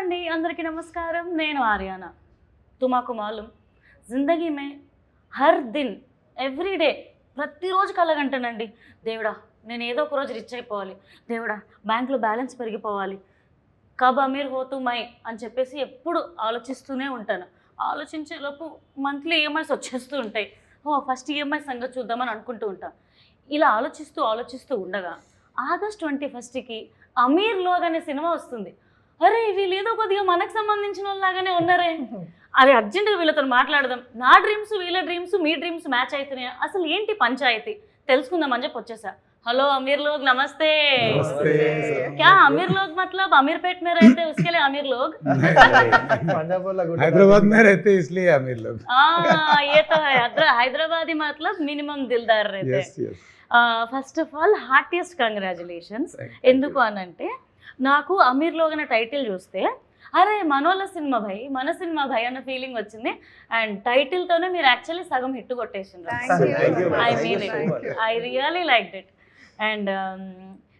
అండి అందరికీ నమస్కారం నేను ఆర్యానా తుమాకు మాలూం జిందగీ మే హర్ దిన్ ఎవ్రీడే ప్రతిరోజు కలగంటానండి దేవుడా నేను ఏదో ఒక రోజు రిచ్ అయిపోవాలి దేవుడా బ్యాంక్లో బ్యాలెన్స్ పెరిగిపోవాలి కబ్ అమీర్ హోతూ మై అని చెప్పేసి ఎప్పుడు ఆలోచిస్తూనే ఉంటాను ఆలోచించేలోపు మంత్లీ ఈఎంఐస్ వచ్చేస్తూ ఉంటాయి ఫస్ట్ ఈఎంఐ సంగతి చూద్దామని అనుకుంటూ ఉంటాను ఇలా ఆలోచిస్తూ ఉండగా ఆగస్ట్ 21కి అమీర్ లోగ్ అనే సినిమా వస్తుంది అరే వీళ్ళు ఏదో కొద్దిగా మనకు సంబంధించిన వాళ్ళలాగానే ఉన్నారే అది అర్జెంటుగా వీళ్ళతో మాట్లాడదాం నా డ్రీమ్స్ వీళ్ళ డ్రీమ్స్ మీ డ్రీమ్స్ మ్యాచ్ అవుతున్నాయా అసలు ఏంటి పంచాయతీ తెలుసుకుందామని చెప్పి వచ్చేసా हेलो अमीर लोग नमस्ते नमस्ते क्या अमीर लोग मतलब अमीरपेट में रहते हैं उसके लिए अमीर लोग हैदराबाद में रहते हैं इसलिए अमीर लोग ये तो है हैदराबादी मतलब मिनिमम दिलदार रहते हैं first of all heartiest congratulations ఎందుకు అనంటే నాకు అమీర్ లోగ్ అనే టైటిల్ చూస్తే అరే మనోళ్ళ సినిమా భయ్ మన సినిమా భయ్ అన్న ఫీలింగ్ వచ్చింది అండ్ టైటిల్తోనే మీరు యాక్చువల్లీ సగం హిట్ కొట్టేసిండ్రు I mean it I really like it and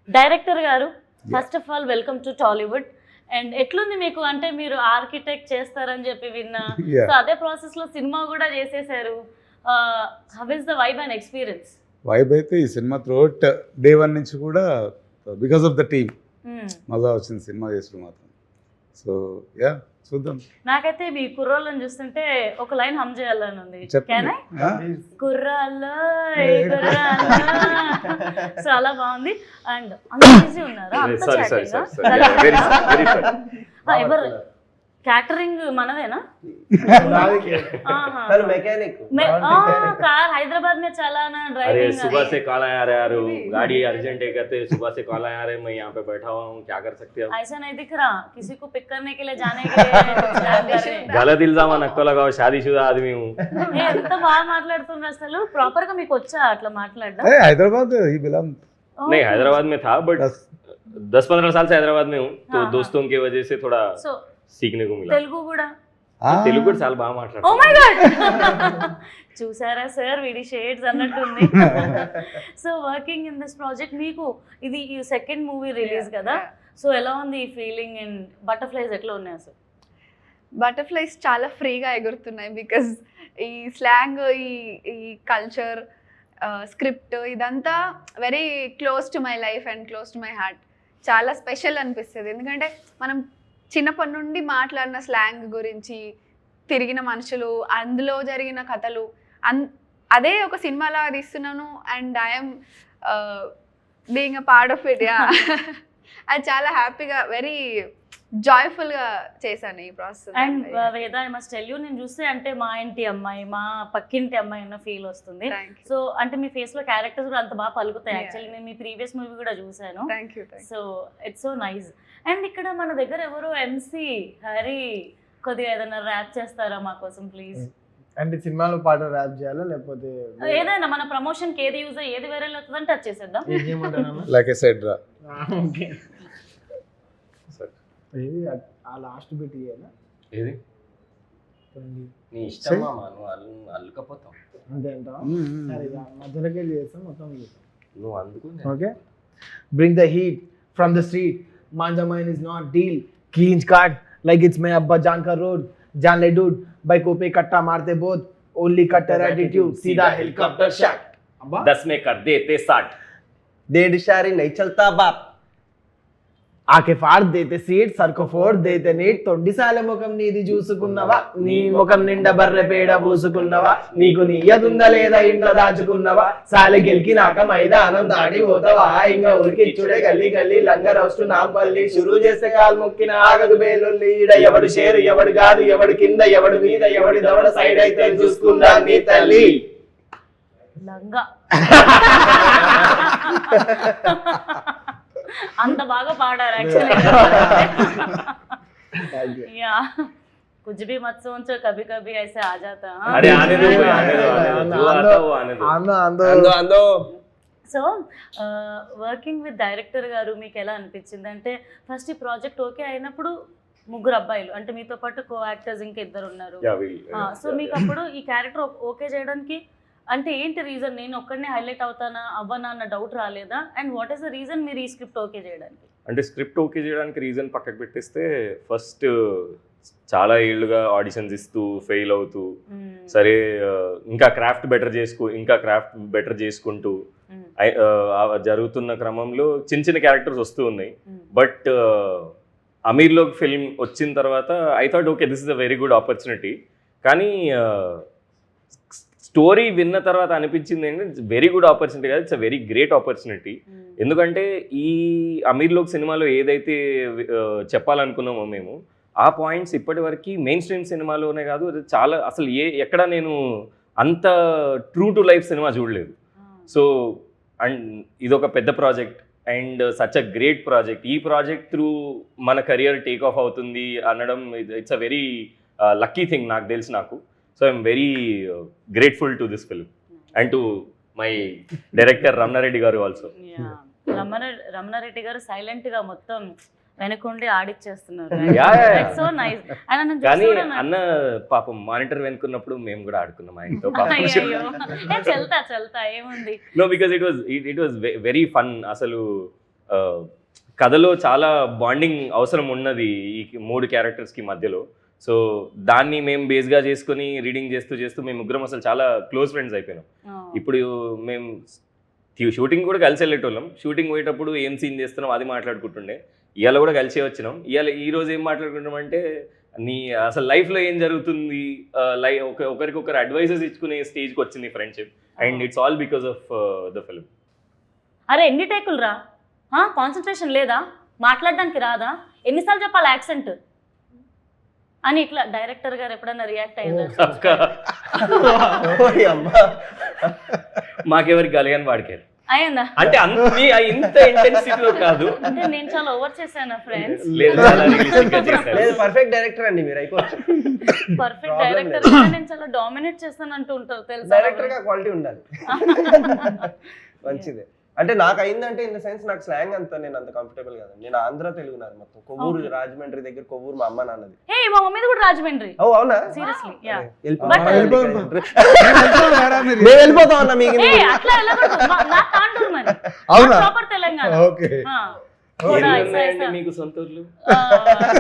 director గారు first of all welcome to Tollywood and ఎట్లుంది మీకు అంటే మీరు ఆర్కిటెక్ట్ చేస్తారని చెప్పి విన్నా సో అదే ప్రాసెస్లో సినిమా కూడా చేసేసారు how is the vibe and experience vibe అయితే ఈ సినిమా త్రూఅవుట్ డే 1 నుంచి కూడా బికాస్ ఆఫ్ ద టీమ్ మజా వచ్చింది సినిమా చేసుడు మాత్రం సో యా చూద్దాం నాకైతే మీ కుర్రోళ్ళని చూస్తుంటే ఒక లైన్ హమ్ చేయాలని ఉంది కుర్రాల్లో చాలా బాగుంది అండ్ అంత ఈజీ ఉన్నారా ఎవరు క్యాటరింగ్ మనదేనా कार हैदराबाद में चलाना ड्राइविंग अरे सुबह से कॉल आ रहा है गाड़ी अर्जेंट है कहते सुबह से कॉल आ रहे हैं मैं यहाँ पे बैठा हुआ हूँ क्या कर सकते हैं ऐसा नहीं दिख रहा किसी को पिक करने के लिए जाने के लिए गलत इल्जाम नक्को लगाओ शादीशुदा आदमी हूँ ఎంత బాగా మాట్లాడుతున్నారు అసలు ప్రాపర్ గా మీకు వచ్చా అట్లా మాట్లాడడం हैदराबाद ही बिलोंग नहीं हैदराबाद में था बट 10-15 साल से हैदराबाद में हूँ तो दोस्तों की वजह से थोड़ा सीखने को मिला తెలుగు కూడా తెలుగు కూడా చాలా బాగా మాట్లాడతారు ఓ మై గాడ్ చూసారా సార్ వీడి షేడ్స్ అన్నట్టుంది so working in this project మీకు ఇది ఈ సెకండ్ మూవీ రిలీజ్ కదా సో ఎలా ఉంది ఈ ఫీలింగ్ అండ్ బటర్ఫ్లైస్ ఎట్లా ఉన్నాయి అసలు బటర్ఫ్లైస్ చాలా ఫ్రీగా ఎగురుతున్నాయి బికాజ్ ఈ స్లాంగ్ ఈ కల్చర్ స్క్రిప్ట్ ఇదంతా very close to my life and close to my heart చాలా స్పెషల్ అనిపిస్తుంది ఎందుకంటే మనం చిన్నప్పటి నుండి మాట్లాడిన స్లాంగ్ గురించి తిరిగిన మనుషులు అందులో జరిగిన కథలు అదే ఒక సినిమాలా తీస్తున్నాను and I'm being a part of it yeah అది చాలా హ్యాపీగా వెరీ జాయ్ఫుల్గా చేశాను ఈ ప్రాసెస్ అండ్ వేద ఐ మస్ట్ టెల్ యూ నేను చూస్తే అంటే మా ఇంటి అమ్మాయి మా పక్కింటి అమ్మాయి అన్న ఫీల్ వస్తుంది సో అంటే మీ ఫేస్ లో క్యారెక్టర్స్ కూడా అంత బాగా పలుకుతాయి యాక్చువల్లీ నేను మీ ప్రీవియస్ మూవీ కూడా చూసాను so it's so nice and ఇక్కడ మన దగ్గర ఎవరు ఎంసీ హరి కొద్దిగా ఏదైనా ర్యాప్ చేస్తారా మా కోసం ప్లీజ్ అంటే సినిమాలో పాట ర్యాప్ చేయాలా లేకపోతే ఏదైనా మన ప్రమోషన్ కి ఏది యూజ్ ఏది వైరల్ అవుతుందని టచ్ చేసేద్దాం లైక్ ఐ సెడ్ రా ఓకే ఏది ఆ లాస్ట్ బిట్ ఇయ్యాలా ఏది నీ ఇష్టం మామ నువ్వు అల్లుకపోతావు అంతేంటా సరే మధ్యలోకి వెళ్ళి చేస్తాం మొత్తం నువ్వు అందుకు okay bring the heat from the street मांझा माइन इज नॉट डील कींच काट लाइक इट्स मैं अब्बा जान का रोड जान ले डूड बाइकों पे कट्टा मारते बोध ओनली कट्टर एटीट्यूड सीधा हेलीकॉप्टर शॉट अब्बा 10 में कर देते 60 डेढ़ इशारे नहीं चलता बाप आके फाड़ देते सीट सर को फोड़ देते नीट తొండి సాలె ముఖం నీది చూసుకున్నవా నీ ముఖం నిండా బర్రె పేడ పూసుకున్నవా నీకు నియ్యదుందా లేదా ఇంట్లో దాచుకున్నవా సాలె గెలికినాక మైదానం దాడి పోతావా ఇంకా ఉరికిచ్చుడే గల్లీ గల్లీ లంగర్ వస్తు నాంపల్లి షురూ చేస్తే కాలు మొక్కిన ఆగదు బేలుల్లి ఈడ ఎవడు షేరు ఎవడు కాదు ఎవడు కింద ఎవడు మీద ఎవడి దవడ సైడ్ అయితే చూసుకుందా నీ తల్లి లంగా అంత బాగా పాడారు యాక్చువల్లీ యా कुछ भी मत सोचो कभी कभी ऐसे आ जाता अरे आने दो जो आता वो आने दो సో వర్కింగ్ విత్ డైరెక్టర్ గారు మీకు ఎలా అనిపించింది అంటే ఫస్ట్ ఈ ప్రాజెక్ట్ ఓకే అయినప్పుడు ముగ్గురు అబ్బాయిలు అంటే మీతో పాటు కో యాక్టర్స్ ఇంకా ఇద్దరు ఉన్నారు సో మీకు అప్పుడు ఈ క్యారెక్టర్ ఓకే చేయడానికి అంటే ఏంటి రీజన్ నేను ఒక్కడనే హైలైట్ అవుతానా అవ్వనా అన్న డౌట్ రాలేదా and what is the reason మీరు ఈ స్క్రిప్ట్ ఓకే చేయడానికి అంటే స్క్రిప్ట్ ఓకే చేయడానికి రీజన్ పక్కకు పెట్టేస్తే ఫస్ట్ చాలా ఏళ్ళుగా ఆడిషన్స్ ఇస్తూ ఫెయిల్ అవుతూ సరే ఇంకా క్రాఫ్ట్ బెటర్ చేసుకుంటూ జరుగుతున్న క్రమంలో చిన్న చిన్న క్యారెక్టర్స్ వస్తూ ఉన్నాయి. బట్ అమీర్లోకి ఫిల్మ్ వచ్చిన తర్వాత I thought okay this is a very good opportunity. కానీ స్టోరీ విన్న తర్వాత అనిపించింది ఏంటంటే వెరీ గుడ్ ఆపర్చునిటీ కాదు, it's a very great opportunity. ఎందుకంటే ఈ అమీర్లోక్ సినిమాలో ఏదైతే చెప్పాలనుకున్నామో మేము ఆ పాయింట్స్ ఇప్పటి వరకు మెయిన్ స్ట్రీమ్ సినిమాలోనే కాదు, చాలా అసలు ఎక్కడ నేను అంత ట్రూ టు లైఫ్ సినిమా చూడలేదు. సో అండ్ ఇదొక పెద్ద project and such a great project. ఈ ప్రాజెక్ట్ త్రూ మన కెరియర్ టేక్ ఆఫ్ అవుతుంది అనడం it's a very lucky thing నాకు తెలిసి నాకు. So I'm very grateful to this film and to my director Ramana Reddy గారు ఆల్సో. రమణారెడ్డి గారు సైలెంట్ గా మొత్తం వెనకుండి ఆడిచ్చేస్తున్నారు. Yeah. So nice. కానీ అన్న పాపం మానిటర్ వెనుకున్నప్పుడు మేము కూడా ఆడుకున్నాం ఆయనతో. చల్తా ఏముంది. No because it was very fun. అసలు కథలో చాలా బాండింగ్ అవసరం ఉన్నది ఈ 3 క్యారెక్టర్స్కి మధ్యలో. సో దాన్ని మేము బేస్గా చేసుకుని రీడింగ్ చేస్తూ మేము ముగ్గురం అసలు చాలా క్లోజ్ ఫ్రెండ్స్ అయిపోయినాం. ఇప్పుడు మేము షూటింగ్ కూడా కలిసి వెళ్ళేటోళ్ళం. షూటింగ్ పోయేటప్పుడు ఏం సీన్ చేస్తున్నాం అది మాట్లాడుకుంటుండే. ఇవాళ కూడా కలిసే వచ్చినాం. ఈ రోజు ఏం మాట్లాడుకుంటాం అంటే నీ అసలు లైఫ్లో ఏం జరుగుతుంది, ఒకరికొకరు అడ్వైజెస్ ఇచ్చుకునే స్టేజ్కి వచ్చింది friendship. And it's all because of the film. అరే ఎన్ని టేకులు రా, కాన్సన్ట్రేషన్ లేదా, మాట్లాడడానికి రాదా, ఎన్నిసార్లు చెప్పాలి యాక్సెంట్ అని ఇట్లా డైరెక్టర్ గారు ఎప్పుడన్నా రియాక్ట్ అయ్యారు? మాకెవరికి కలిగాని వాడికారు అయ్యిందా? అంటే ఇంత ఇంటెన్సిటీలో కాదు, అంటే నేను చాలా ఓవర్ చేశాను ఫ్రెండ్స్. లేదు పర్ఫెక్ట్ డైరెక్టర్ అండి మీరు, అయిపోవచ్చు. పర్ఫెక్ట్ డైరెక్టర్ నేను చాలా డామినేట్ చేస్తాను అంటూ ఉంటారు తెలుసా. డైరెక్టర్ గా క్వాలిటీ ఉండాలి. మంచిదే. అంటే నాకు అయిందంటే ఇన్ ద సెన్స్ నాకు స్లాంగ్ అంతా నేను అంత కంఫర్టబుల్ కాదండి. నేను ఆంధ్ర తెలుగు నాది మొత్తం. కొవ్వూరు రాజమండ్రి దగ్గర కొవ్వూరు మా అమ్మ నాన్నది. మా మమ్మీది కూడా రాజమండ్రి. ఓ అవునా? Seriously yeah. మేము వెళ్ళిపోతాం అన్న మీకు. అట్లా వెళ్ళకూడదు, నా తాండూరు మరి. అవునా? ప్రాపర్ తెలంగాణ. ఓకే. మీకు సొంత ఊర్లు?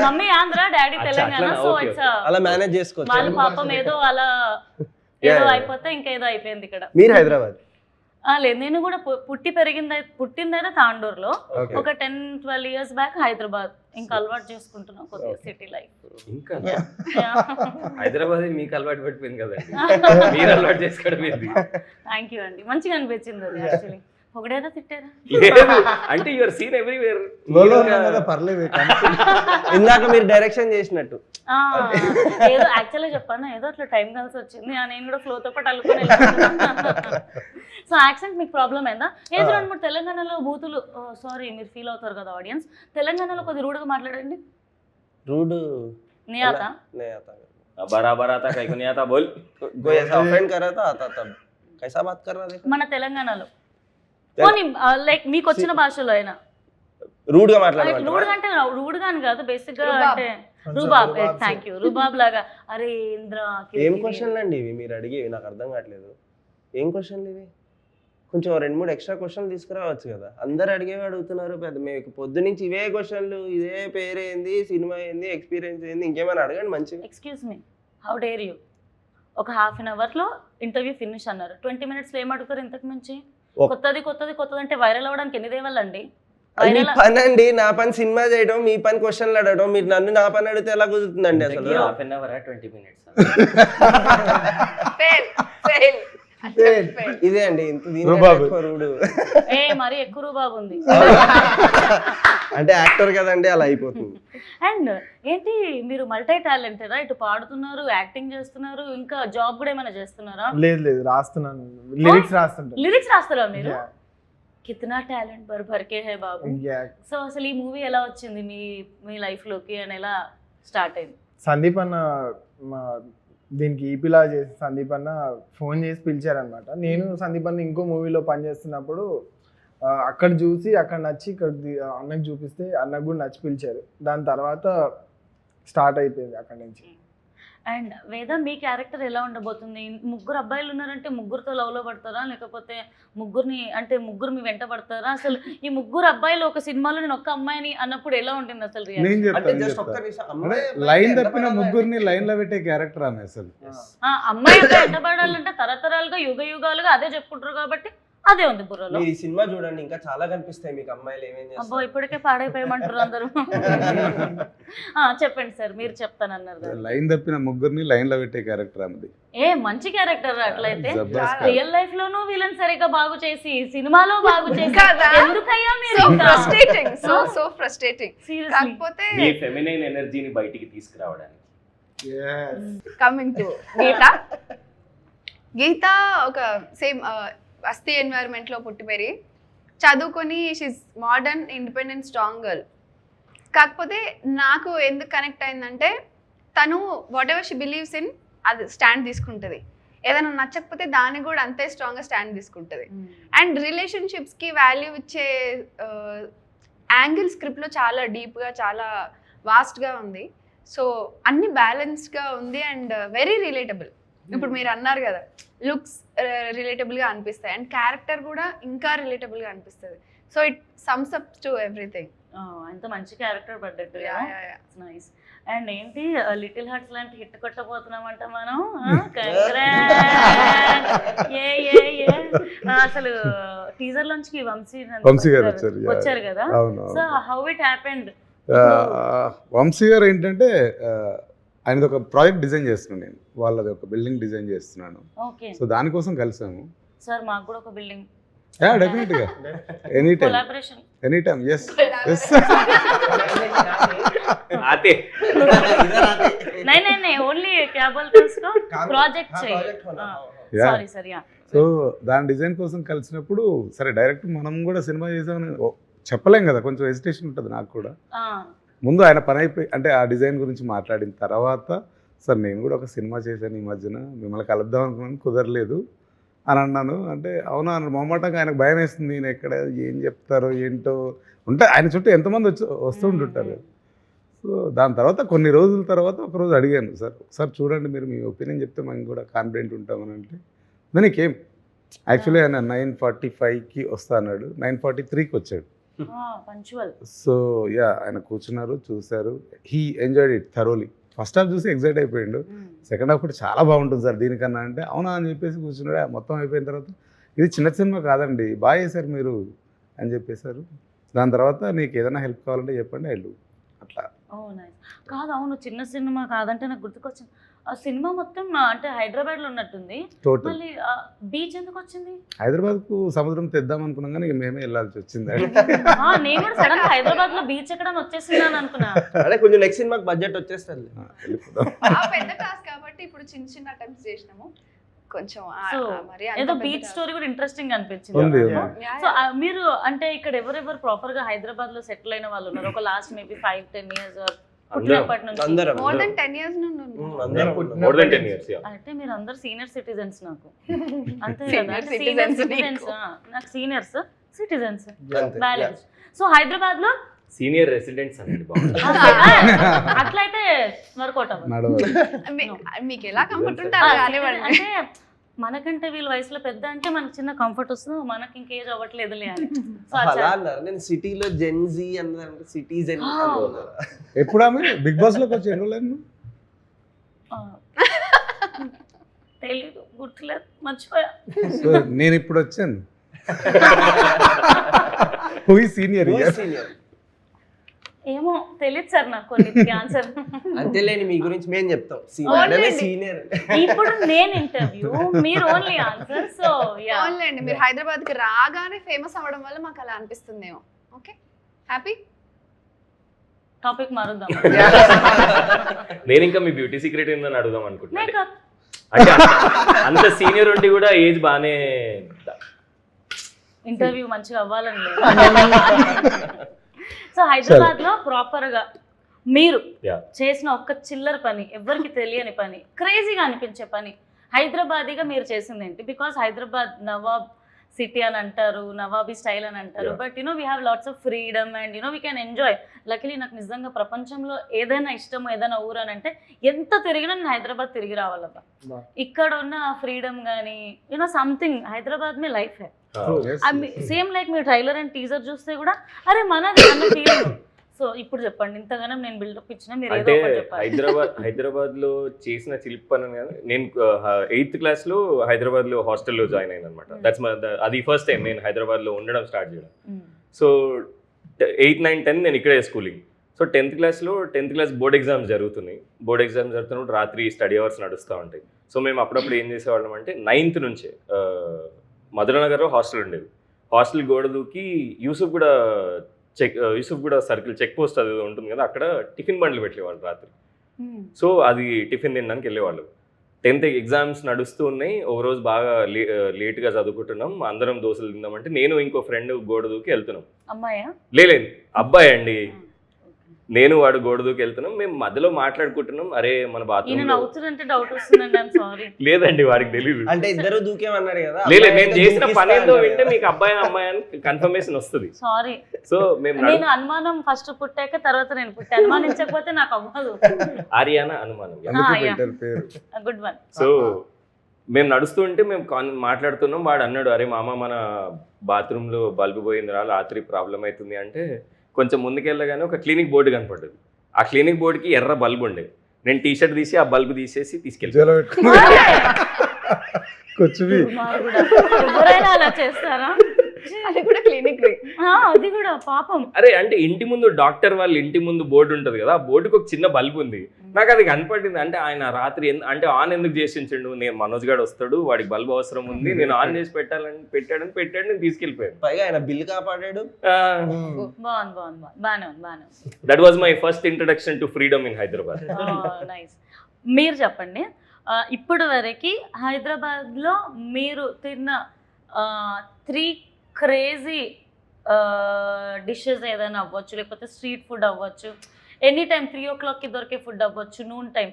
Mummy Andhra, daddy Telangana. So it's అలా మేనేజ్ చేసుకోవచ్చు. వాళ్ళ పాపం ఏదో అలా ఏదో అయిపోతే ఇంకేదో అయిపోయింది ఇక్కడ. మీరు హైదరాబాద్? లేదు, నేను కూడా పుట్టిందైతే తాండూరులో. ఒక 10-12 years బ్యాక్ హైదరాబాద్. ఇంకా అలవాటు చేసుకుంటున్నాం కొద్దిగా సిటీ లైఫ్. ఇంకా హైదరాబాద్ మీకు అలవాటు పడిపోయింది కదండి, మీరు అలవాటు చేసుకోవడం ఏంది? థ్యాంక్ యూ అండి, మంచిగా అనిపించింది అది. యాక్చువల్లీ ఒకటేదా తిట్టారా? అంటే యువర్ సీన్ ఎవ్రీవేర్. పర్లేదు. ఇందాక మీరు డైరెక్షన్ చేసినట్టు ఏదో యాక్చువల్గా చెప్పాను, ఏదో అట్లా టైం కలిసి వచ్చింది. నేను కూడా ఫ్లోతో పాటు అల్లుకొని. సో యాక్సెంట్ మీకు ప్రాబ్లం అయిందా? ఏదో 2-3 తెలంగాణలో బూతులు, సారీ మీరు ఫీల్ అవుతారు కదా ఆడియన్స్, తెలంగాణలో కొద్ది రూడ్గా మాట్లాడండి. रूड नहीं आता? नहीं आता। बराबर आता, कहीं को नहीं आता, बोल। कोई ऐसा ऑफेंड कर रहा था, आता तब कैसा बात कर रहा देखो। మన తెలంగాణలో పోనీ లైక్ మీకు వచ్చిన భాషలో అయినా రూడ్ గా మాట్లాడాలి. రూడ్ గా అని కాదు, బేసిక్ గా అంటే రుబాబ్. థాంక్యూ. రుబాబ్ లాగా. అరే ఇంద్ర ఏం క్వశ్చన్లు అండి ఇవి మీరు అడిగేవి? నాకు అర్థం కావట్లేదు. ఏం క్వశ్చన్లు ఇవి? కొంచెం 2-3 ఎక్స్ట్రా క్వశ్చన్లు తీసుకురావచ్చు కదా. అందరు అడిగేవి అడుగుతున్నారు. పెద్ద మీకు పొద్దు నుంచి ఇవే క్వశ్చన్లు, ఇదే పేరేంది, సినిమా ఏంది, ఎక్స్పీరియన్స్ ఏంది, ఇంకేమైనా అడగండి మంచిగా. Excuse me, how dare you? ఒక 1/2 hour లో ఇంటర్వ్యూ ఫినిష్ అన్నారు. 20 minutes లో ఏం అడుగుతారు ఇంతకు మించి? కొత్తది కొత్తది కొత్తది అంటే వైరల్ అవ్వడానికి ఎన్ని దేవాలండి? మీ పని అండి, నా పని సినిమా చేయడం, మీ పని క్వశ్చన్లు అడగడం. మీరు నన్ను నా పని అడిగితే ఎలా కుదురుతుందండి అసలు? 1/2 hour 20 minutes ఇదే అండి రూడు. మరి ఎక్కువ రూబాబు ఉంది అంటే యాక్టర్ కదండి, అలా అయిపోతుంది. అండ్ ఏంటి మీరు మల్టీ టాలెంటెడా? ఇటు పాడుతున్నారు, యాక్టింగ్ చేస్తున్నారు, ఇంకా జాబ్ కూడా ఏమైనా చేస్తున్నారా? లేదు లేదు, రాస్తున్నాను, లిరిక్స్ రాస్తుంటాను. లిరిక్స్ రాస్తారా మీరు? కితనా టాలెంట్ భర్ భర్ కే హై బాబు. సో అసలు ఈ మూవీ ఎలా వచ్చింది మీ లైఫ్ లోకి అని ఎలా స్టార్ట్ అయింది? సందీప్ అన్న దీనికి ఈపీలా చేసి సందీప్ అన్న ఫోన్ చేసి పిలిచారనమాట. నేను సందీప్ అన్న ఇంకో మూవీలో పనిచేస్తున్నప్పుడు అక్కడ చూసి అక్కడ నచ్చి ఇక్కడ అన్నకు చూపిస్తే అన్నకు కూడా నచ్చి పిలిచారు. దాని తర్వాత స్టార్ట్ అయిపోయింది అక్కడి నుంచి. అండ్ వేద మీ క్యారెక్టర్ ఎలా ఉండబోతుంది? ముగ్గురు అబ్బాయిలు ఉన్నారంటే ముగ్గురితో లవ్లో పడతారా, లేకపోతే ముగ్గురు మీ వెంట పడతారా? అసలు ఈ ముగ్గురు అబ్బాయిలు ఒక సినిమాలో నేను ఒక్క అమ్మాయిని అన్నప్పుడు ఎలా ఉంటుంది అసలు నేను అంటే చెప్తాను జస్ట్ ఒక్క నిమిషం అమ్మాయి లైన్ తప్పిన ముగ్గురిని లైన్ లో పెట్టే క్యారెక్టర్ ఆమె అసలు. అమ్మాయి వెంటబడాలంటే తరతరాలుగా యుగ యుగాలుగా అదే చెప్పుకుంటారు కాబట్టి అదే ఉంది బుర్రలో. మీరు ఈ సినిమా చూడండి ఇంకా చాలా కనిపిస్తాయి మీకు అమ్మాయిలు ఏమేం అబ్బో చేస్తారు. ఇప్పటికే పాడైపోయమంటారు అందరూ. చెప్పండి సార్, మీరు చెప్తానన్నారు కదా. లైన్ తప్పిన ముగ్గురిని లైన్ లో పెట్టే క్యారెక్టర్ ఆమెది. మంచి క్యారెక్టర్ అట్లయితే. జబర్దస్త్ రియల్ లైఫ్ లోనూ వీళ్ళని సరిగ్గా బాగు చేసి సినిమాలో బాగు చేసి కదా? ఎందుకయ్యా మీరు సో ఇంకా? Frustrating, so frustrating. Seriously. కాకపోతే మీ ఫెమినైన్ ఎనర్జీని బయటికి తీసుకురావడానికి. కమింగ్ టు గీత ఒక సేమ్ బస్తీ ఎన్వైరన్మెంట్లో పుట్టి పెరిగి చదువుకొని she's modern independent strong girl. కాకపోతే నాకు ఎందుకు కనెక్ట్ అయిందంటే తను what ever she believes in అది స్టాండ్ తీసుకుంటుంది. ఏదైనా నచ్చకపోతే దాన్ని కూడా అంతే స్ట్రాంగ్గా స్టాండ్ తీసుకుంటుంది. అండ్ రిలేషన్షిప్స్కి వాల్యూ ఇచ్చే యాంగిల్ స్క్రిప్ట్లో చాలా డీప్గా చాలా వాస్ట్గా ఉంది. సో అన్ని బ్యాలెన్స్డ్గా ఉంది అండ్ వెరీ రిలేటబుల్. ఇప్పుడు మీరు అన్నారు కదా లుక్స్ రిలేటబుల్గా అనిపిస్తాయి అండ్ క్యారెక్టర్ కూడా ఇంకా రిలేటబుల్గా అనిపిస్తుంది. So it sums up to everything. ఎంత మంచి క్యారెక్టర్ పడ్డట్టు. నైస్. అండ్ ఏంటి లిటిల్ హార్ట్స్ లాంటి హిట్ కొట్టబోతున్నామంట మనం. అసలు టీజర్ లోంచి వంశీ గారు వచ్చారు కదా. So how it happened? Vamsi గారు ఏంటంటే ఆయనది ఒక ప్రాజెక్ట్ డిజైన్ చేస్తున్నాను నేను, వాళ్ళది ఒక బిల్డింగ్ డిజైన్ చేస్తున్నాను. సో దానికోసం కలిసాము. సార్ మాకు కూడా ఒక బిల్డింగ్ డెఫినెట్ గా any time collaboration. Any time. Yes yes. आते नहीं ఓన్లీ क्या बोलते हैं उसको ప్రాజెక్ట్ చేయి. Sorry sir. యా. సో దాని డిజైన్ కోసం కలిసినప్పుడు సరే డైరెక్ట్ మనం కూడా సినిమా చేసామని చెప్పలేం కదా, కొంచెం హెసిటేషన్ ఉంటుంది నాకు కూడా. ముందు ఆయన పని అయిపోయి అంటే ఆ డిజైన్ గురించి మాట్లాడిన తర్వాత సార్ నేను కూడా ఒక సినిమా చేశాను ఈ మధ్యన, మిమ్మల్ని కలుద్దాం అనుకున్నాను కుదరలేదు అని అన్నాను. అంటే అవునా అన్నాడు. మొహమాటంగా ఆయనకు భయం వేస్తుంది, నేను ఎక్కడ ఏం చెప్తారో ఏంటో ఉంటే ఆయన చుట్టూ ఎంతమంది వస్తూ ఉంటుంటారు. సో దాని తర్వాత కొన్ని రోజుల తర్వాత ఒకరోజు అడిగాను, సార్ ఒకసారి చూడండి మీరు మీ ఒపీనియన్ చెప్తే మేము కూడా కాన్ఫిడెంట్ ఉంటామని. అంటే దానికేం యాక్చువల్లీ ఆయన 9:45కి వస్తా అన్నాడు, 9:43కి వచ్చాడు. సో యా ఆయన కూర్చున్నారు, చూశారు, he enjoyed it thoroughly. First half చూసి ఎగ్జైట్ అయిపోయిండు, సెకండ్ హాఫ్ కూడా చాలా బాగుంటుంది సార్ దీనికన్నా. అంటే అవునా అని చెప్పేసి కూర్చున్నాడు. మొత్తం అయిపోయిన తర్వాత ఇది చిన్న సినిమా కాదండి, బాగా చేశారు మీరు అని చెప్పేశారు. దాని తర్వాత నీకు ఏదైనా హెల్ప్ కావాలంటే చెప్పండి ఐ డూ అట్లా. కాదు అవును చిన్న సినిమా కాదంటే నాకు గుర్తుకొచ్చింది ఆ సినిమా మొత్తం అంటే హైదరాబాద్ లో ఉన్నట్టుంది. టోటల్ మళ్ళీ బీచ్ ఎందుకు వచ్చింది? హైదరాబాద్ కు సముద్రం తెద్దాం అనుకున్నాం కానీ మేమే వెళ్ళాల్సి వచ్చింది. నేను కూడా సడన్ గా హైదరాబాద్ లో బీచ్ ఎక్కడ వచ్చేసిందని అనుకున్నా. అదే కొంచెం నెక్స్ట్ సినిమాకి బడ్జెట్ వచ్చేస్తుంది. పెద్ద టాస్క్ కాబట్టి ఇప్పుడు చిన్న చిన్న అటెంప్ట్స్ చేసినాము. కొంచెం ఏదో బీచ్ స్టోరీ కూడా ఇంట్రెస్టింగ్ అనిపించింది. సో మీరు అంటే ఇక్కడ ఎవరెవరు ప్రాపర్ గా హైదరాబాద్ లో సెటిల్ అయిన వాళ్ళు ఉన్నారు? ఒక లాస్ట్ మేబీ 5-10 years పుట్టినప్పటి నుంచి మోర్ దెన్ 10 years నుండి more than 10 years. అంటే మీరు అందరు సీనియర్ సిటిజన్స్ నాకు. అంతే Senior కదా citizens సిటిజన్స్ నాకు seniors citizens balance. So Hyderabad లో సీనియర్ రెసిడెంట్స్ అనేది బాగుంది. అట్లయితే వర్కౌట్ అవ్వదు. మీకు ఎలా కంఫర్ట్ ఉంటారో కానివ్వండి. అంటే మనకంటే వీళ్ళ వయసులో పెద్ద అంటే మనకు చిన్న కంఫర్ట్ వస్తుంది, మనకి ఇంకా ఏజ్ అవ్వట్లేదులే అని. సో అలా అన్నారు. నేను సిటీలో జెన్జీ అన్నారు, సిటిజన్ ఎప్పుడు ఆమె బిగ్ బాస్ లోకి వచ్చి ఎన్నోలేదు తెలీదు, గుర్తులేదు, మర్చిపోయా. సో నేను ఇప్పుడు వచ్చాను సీనియర్. ఏమో తెలియదు సార్ నాకు కొన్ని ఆన్సర్. అంతేలేని మీ గురించి మేము చెప్తాం సీనియర్. ఇప్పుడు నేను ఇంటర్వ్యూ, మీరు ఓన్లీ ఆన్సర్. సో ఓన్లీ మీరు హైదరాబాద్ కి రాగానే ఫేమస్ అవ్వడం వల్ల మాకు అలా అనిపిస్తుందేమో. Okay happy. టాపిక్ మారుద్దాం. నేను ఇంకా మీ బ్యూటీ సీక్రెట్ ఏందని అడుగుదాం అనుకుంటున్నాను. మేకప్ అంటే అంత సీనియర్ ఉండి కూడా ఏజ్ బాగానే ఇంటర్వ్యూ మంచిగా అవ్వాలని లేదు. సో హైదరాబాద్ లో ప్రాపర్ గా మీరు చేసిన ఒక్క చిల్లర పని, ఎవరికి తెలియని పని, క్రేజీగా అనిపించే పని హైదరాబాదీగా మీరు చేసింది ఏంటి? బికాస్ హైదరాబాద్ నవాబ్ సిటీ అని అంటారు, నవాబీ స్టైల్ అని అంటారు, but we have lots of freedom and we can enjoy. Luckily నాకు నిజంగా ప్రపంచంలో ఏదైనా ఇష్టం, ఏదైనా ఊరు అని అంటే ఎంత తిరిగినా నేను హైదరాబాద్ తిరిగి రావాలబ్బా. ఇక్కడ ఉన్న ఫ్రీడమ్ కానీ సంథింగ్ హైదరాబాద్ మీ లైఫ్ సేమ్ లైక్ మీరు ట్రైలర్ అండ్ టీజర్ చూస్తే కూడా అరే మనది అన్న ఫీలింగ్. సో ఇప్పుడు చెప్పండి, ఇంతగానో నేను బిల్డప్ ఇచ్చిన మీరు ఏదో అంటే ఒకటి చెప్పాలి. హైదరాబాద్ లో చేసిన చిలిపి పని కానీ నేను 8th class లో హైదరాబాద్ లో హాస్టల్లో జాయిన్ అయ్యాను అనమాట. దట్స్ అది ఫస్ట్ టైం నేను హైదరాబాద్ లో ఉండడం స్టార్ట్ చేయడం. సో 8, 9, 10 నేను ఇక్కడే schooling. So 10th class board exams జరుగుతున్నాయి. బోర్డ్ ఎగ్జామ్స్ జరుగుతున్నప్పుడు రాత్రి స్టడీ అవర్స్ నడుస్తూ ఉంటాయి. సో మేము అప్పుడప్పుడు ఏం చేసేవాళ్ళం అంటే 9th నుంచే మధురనగర్లో హాస్టల్ ఉండేది. హాస్టల్ గోడ దూకి యూసుఫ్ కూడా సర్కిల్ చెక్ పోస్ట్ అది ఉంటుంది కదా, అక్కడ టిఫిన్ బండ్లు పెట్టేవాళ్ళు రాత్రి. సో అది టిఫిన్ తినడానికి వెళ్ళేవాళ్ళు. 10th ఎగ్జామ్స్ నడుస్తూ ఉన్నాయి. ఒక రోజు బాగా లేట్గా చదువుకుంటున్నాం, అందరం దోశలు తిందామంటే నేను ఇంకో ఫ్రెండ్ గోడ దూకి వెళ్తున్నాం. అమ్మాయా? లేదు అబ్బాయి అండి. నేను వాడు గోడ దూకి వెళ్తున్నాం. మేము మధ్యలో మాట్లాడుకుంటున్నాం, అరే మన బాత్రూమ్ నవ్వుతుందంటే డౌట్ వస్తుందండి. I'm sorry. లేదండి వాడికి తెలియదు. అంటే ఇద్దరు దూకేమన్నాడు కదా. లేదు నేను చేసిన పని ఏందో వింటే మీకు అబ్బాయి అమ్మాయి అని కన్ఫర్మేషన్ వస్తుంది. సారీ. సో మేము నేను అనుమానం ఫస్ట్ పుట్టాక తర్వాత నేను పుట్టా, అనుమానించకపోతే నాకు అవ్వదు. ఆర్యానా అనుమానం. Good one. సో మేము నడుస్తుంటే మేము మాట్లాడుతున్నాం. వాడు అన్నాడు, అరే మామ మన బాత్రూంలో బల్బు పోయింది రా, రాత్రి ప్రాబ్లం అవుతుంది అంటే కొంచెం ముందుకెళ్ళగానే ఒక క్లినిక్ బోర్డు కనపడ్డది. ఆ క్లినిక్ బోర్డుకి ఎర్ర బల్బు ఉండేది. నేను టీషర్ట్ తీసి ఆ బల్బు తీసేసి తీసుకెళ్ళి ఎవరైనా అలా చేస్తారా? అది కూడా క్లినిక్, అది కూడా పాపం. అరే అంటే ఇంటి ముందు డాక్టర్ వాళ్ళ ఇంటి ముందు బోర్డు ఉంటది కదా, ఆ బోర్డుకి ఒక చిన్న బల్బు ఉంది. నాకు అది కనపడింది. అంటే ఆయన రాత్రి అంటే ఆన్ ఎందుకు చేసించండు, నేను మనోజ్ గారు వస్తాడు వాడికి బల్బు అవసరం ఉంది, నేను ఆన్ చేసి పెట్టాడు నేను తీసుకెళ్ళిపోయాను. పైగా ఆయన బిల్ కాపాడాడు. That was my first introduction to freedom in Hyderabad. Nice. మీరు చెప్పండి, ఇప్పుడు వరకు హైదరాబాద్లో మీరు తిన్న 3 క్రేజీ డిషెస్ ఏదైనా అవ్వచ్చు, లేకపోతే స్ట్రీట్ ఫుడ్ అవ్వచ్చు, ఎనీ టైం 3 o'clockకి దొరికే ఫుడ్ అవ్వచ్చు, నూన్ టైం.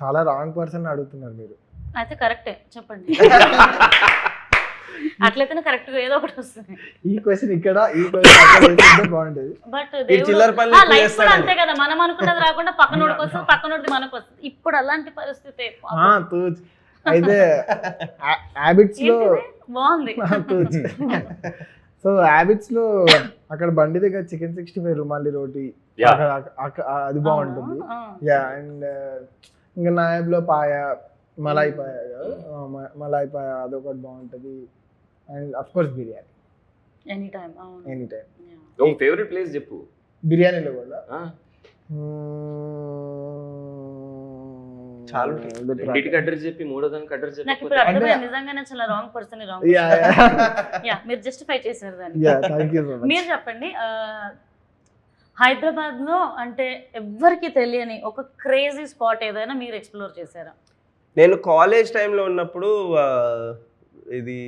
చాలా రాంగ్ పర్సన్ అడుగుతున్నారు మీరు. అయితే కరెక్టే చెప్పండి. అట్లయితేనే కరెక్ట్ గా ఏదో ఒకటి వస్తుంది. ఈ క్వశ్చన్ ఇక్కడ ఈ క్వశ్చన్ బాగుంటది. బట్ లైఫ్ కూడా అంతే కదా, మనం అనుకున్నది రాకుండా పక్కనోడికి వస్తుంది, పక్కనోడిది మనకు వస్తుంది. ఇప్పుడు అలాంటి పరిస్థితి అయితే హ్యాబిట్స్ లో బాగుంది. సో హ్యాబిట్స్ లో అక్కడ బండి దగ్గర చికెన్ 65 రుమాలి రోటీ అది బాగుంటుంది. యా, అండ్ ఇంకా నాయబ్ లో పాయ, మలాయి పాయ అదొకటి బాగుంటది. And of course biryani any time. Favourite place చెప్పు. బిర్యానీలో కూడా చాలా ఇంటికి అడ్రస్ చెప్పి మూడో దానికి అడ్రస్ చెప్పి. నాకు ఇప్పుడు అర్థమైంది, నిజంగానే చాలా రాంగ్ పర్సన్. మీరు జస్టిఫై చేశారు దాన్ని. మీరు చెప్పండి, హైదరాబాద్ లో అంటే ఎవ్వరికి తెలియని ఒక క్రేజీ స్పాట్ ఏదైనా మీరు ఎక్స్ప్లోర్ చేశారా? నేను కాలేజ్ టైంలో ఉన్నప్పుడు ఇది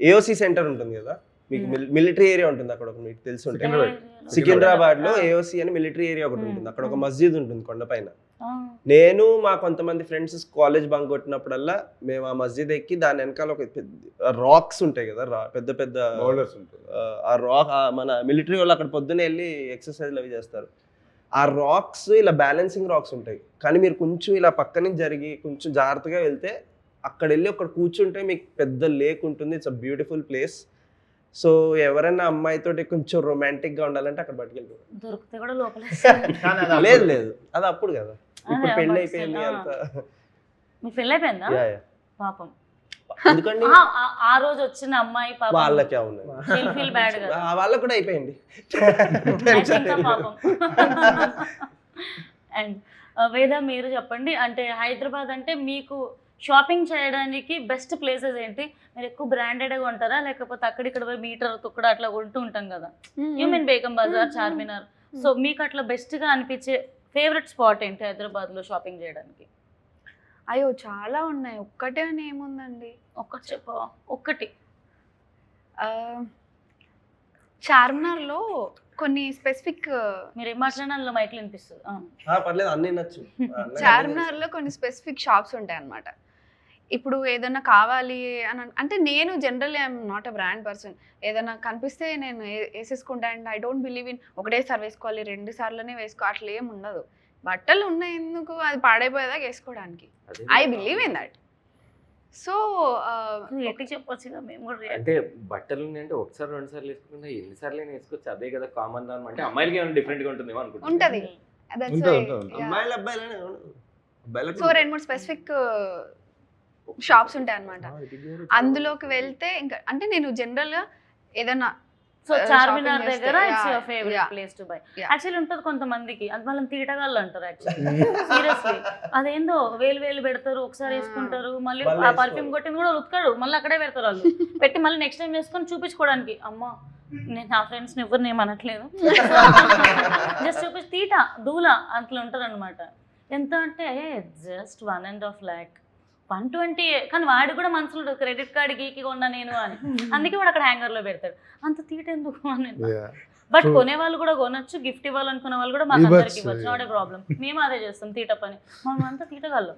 ఏఓసి సెంటర్ ఉంటుంది కదా, మీకు మిలిటరీ ఏరియా ఉంటుంది అక్కడ, మీకు తెలిసి ఉంటుంది. సికింద్రాబాద్ లో ఏఓసి అని మిలిటరీ ఏరియా ఒకటి ఉంటుంది. అక్కడ ఒక మస్జిద్ ఉంటుంది కొండపైన. నేను మా కొంతమంది ఫ్రెండ్స్ కాలేజ్ బంక్ కొట్టినప్పుడల్లా మేము ఆ మస్జిద్ ఎక్కి దాని వెనకాల ఒక రాక్స్ ఉంటాయి కదా, పెద్ద పెద్ద ఆ రాక్, మన మిలిటరీ వాళ్ళు అక్కడ పొద్దున్నే వెళ్ళి ఎక్సర్సైజ్లు అవి చేస్తారు. ఆ రాక్స్ ఇలా బ్యాలెన్సింగ్ రాక్స్ ఉంటాయి, కానీ మీరు కొంచెం ఇలా పక్క నుంచి జరిగి కొంచెం జాగ్రత్తగా వెళ్తే అక్కడ వెళ్ళి అక్కడ కూర్చుంటే మీకు పెద్ద లేక్ ఉంటుంది. It's a beautiful place. So ఎవరైనా అమ్మాయితోటి కొంచెం రొమాంటిక్ గా ఉండాలంటే అక్కడ పట్టుకెళ్ళిపోతారు. దొరికితే కూడా లోపల లేదు అది అప్పుడు కదా, ఇప్పుడు పెళ్లి అయిపోయింది అంత. మీ పెళ్లి అయిపోయిందా? పాపం. ఎందుకండి ఆ రోజు వచ్చిన అమ్మాయి పాపం వాళ్ళకే ఉన్నాయి, వాళ్ళకి కూడా అయిపోయింది. అండ్ వేద మీరు చెప్పండి, అంటే హైదరాబాద్ అంటే మీకు షాపింగ్ చేయడానికి బెస్ట్ ప్లేసెస్ ఏంటి? మీరు ఎక్కువ బ్రాండెడ్గా ఉంటారా, లేకపోతే అక్కడిక్కడ పోయి మీటర్ తుక్కడ అట్లా కొంటూ ఉంటాం కదా, you mean Begum Bazaar, Charminar. So మీకు అట్లా బెస్ట్గా అనిపించే ఫేవరెట్ స్పాట్ ఏంటి హైదరాబాద్లో షాపింగ్ చేయడానికి? అయ్యో చాలా ఉన్నాయి, ఒక్కటే అని ఏముందండి. ఒక్కటి చెప్ప. ఒక్కటి చార్మినార్లో కొన్ని స్పెసిఫిక్, మీరు ఏం మాట్లాడాలో మైక్లో వినిపిస్తుంది. పర్లేదు, అన్నీ నచ్చు. చార్మినార్లో కొన్ని స్పెసిఫిక్ షాప్స్ ఉంటాయి అన్నమాట. ఇప్పుడు ఏదైనా కావాలి అని అంటే నేను generally I'm not a brand person. ఏదైనా కనిపిస్తే నేను వేసేసుకుంటా. And I don't believe in ఒకటేసారి వేసుకోవాలి 2 సార్లనే వేసుకో అట్లా ఏం ఉండదు. బట్టలు ఉన్నాయి ఎందుకు, అది పాడైపోయేదాకా వేసుకోవడానికి. I believe in that. So ఎట్టి చెప్పొచ్చుగా మేము కూడా అంటే బట్టలు ఉన్నాయంటే ఒకసారి 2 సార్లు వేసుకుంటే ఎన్నిసార్లు వేసుకోవచ్చు, అదే కదా కామన్ దాని. అంటే అమ్మాయిలకి ఏమైనా డిఫరెంట్ గా ఉంటుందేమో అనుకుంటున్నాను. ఉంటది. అమ్మాయిలు అబ్బాయిలనే అబ్బాయిలకు సో 2-3 స్పెసిఫిక్ షాప్స్ ఉంటాయి అన్నమాట. అందులోకి వెళ్తే ఇంకా అంటే నేను జనరల్ గా ఏదైనా సో చార్మినార్ దగ్గర it's your favourite yeah. Place to buy. Yeah. Actually ఉంటుంది కొంతమందికి, అది వాళ్ళని తీటగాళ్ళు అంటారు యాక్చువల్లీ. సీరియస్లీ అదేందో వేలు పెడతారు, ఒకసారి వేసుకుంటారు, మళ్ళీ మళ్ళీ ఆ పర్ఫ్యూమ్ కొట్టింది కూడా ఉతకడు, మళ్ళీ అక్కడే పెడతారు వాళ్ళు పెట్టి, మళ్ళీ నెక్స్ట్ టైం వేసుకొని చూపించుకోవడానికి. అమ్మ నేను నా ఫ్రెండ్స్ని ఎవరిని ఏమనట్లేదు, జస్ట్ చూపించి తీట దూల అట్లా ఉంటారు అనమాట. ఎంత అంటే జస్ట్ 1.5 lakh 120, కానీ వాడు కూడా మనసులో క్రెడిట్ కార్డ్ గీకి కొన్నా నేను అని, అందుకే వాడు అక్కడ హ్యాంగర్ లో పెడతాడు. అంత తీట ఎందుకు అని. బట్ కొనే వాళ్ళు కూడా కొనొచ్చు, గిఫ్ట్ ఇవ్వాలనుకునే వాళ్ళు కూడా మాకు అందరికి ఇవ్వచ్చు, నాట్ ఏ ప్రాబ్లం. మేము అదే చేస్తాం, తీట పని. మనం అంతా తీటగాళ్ళం.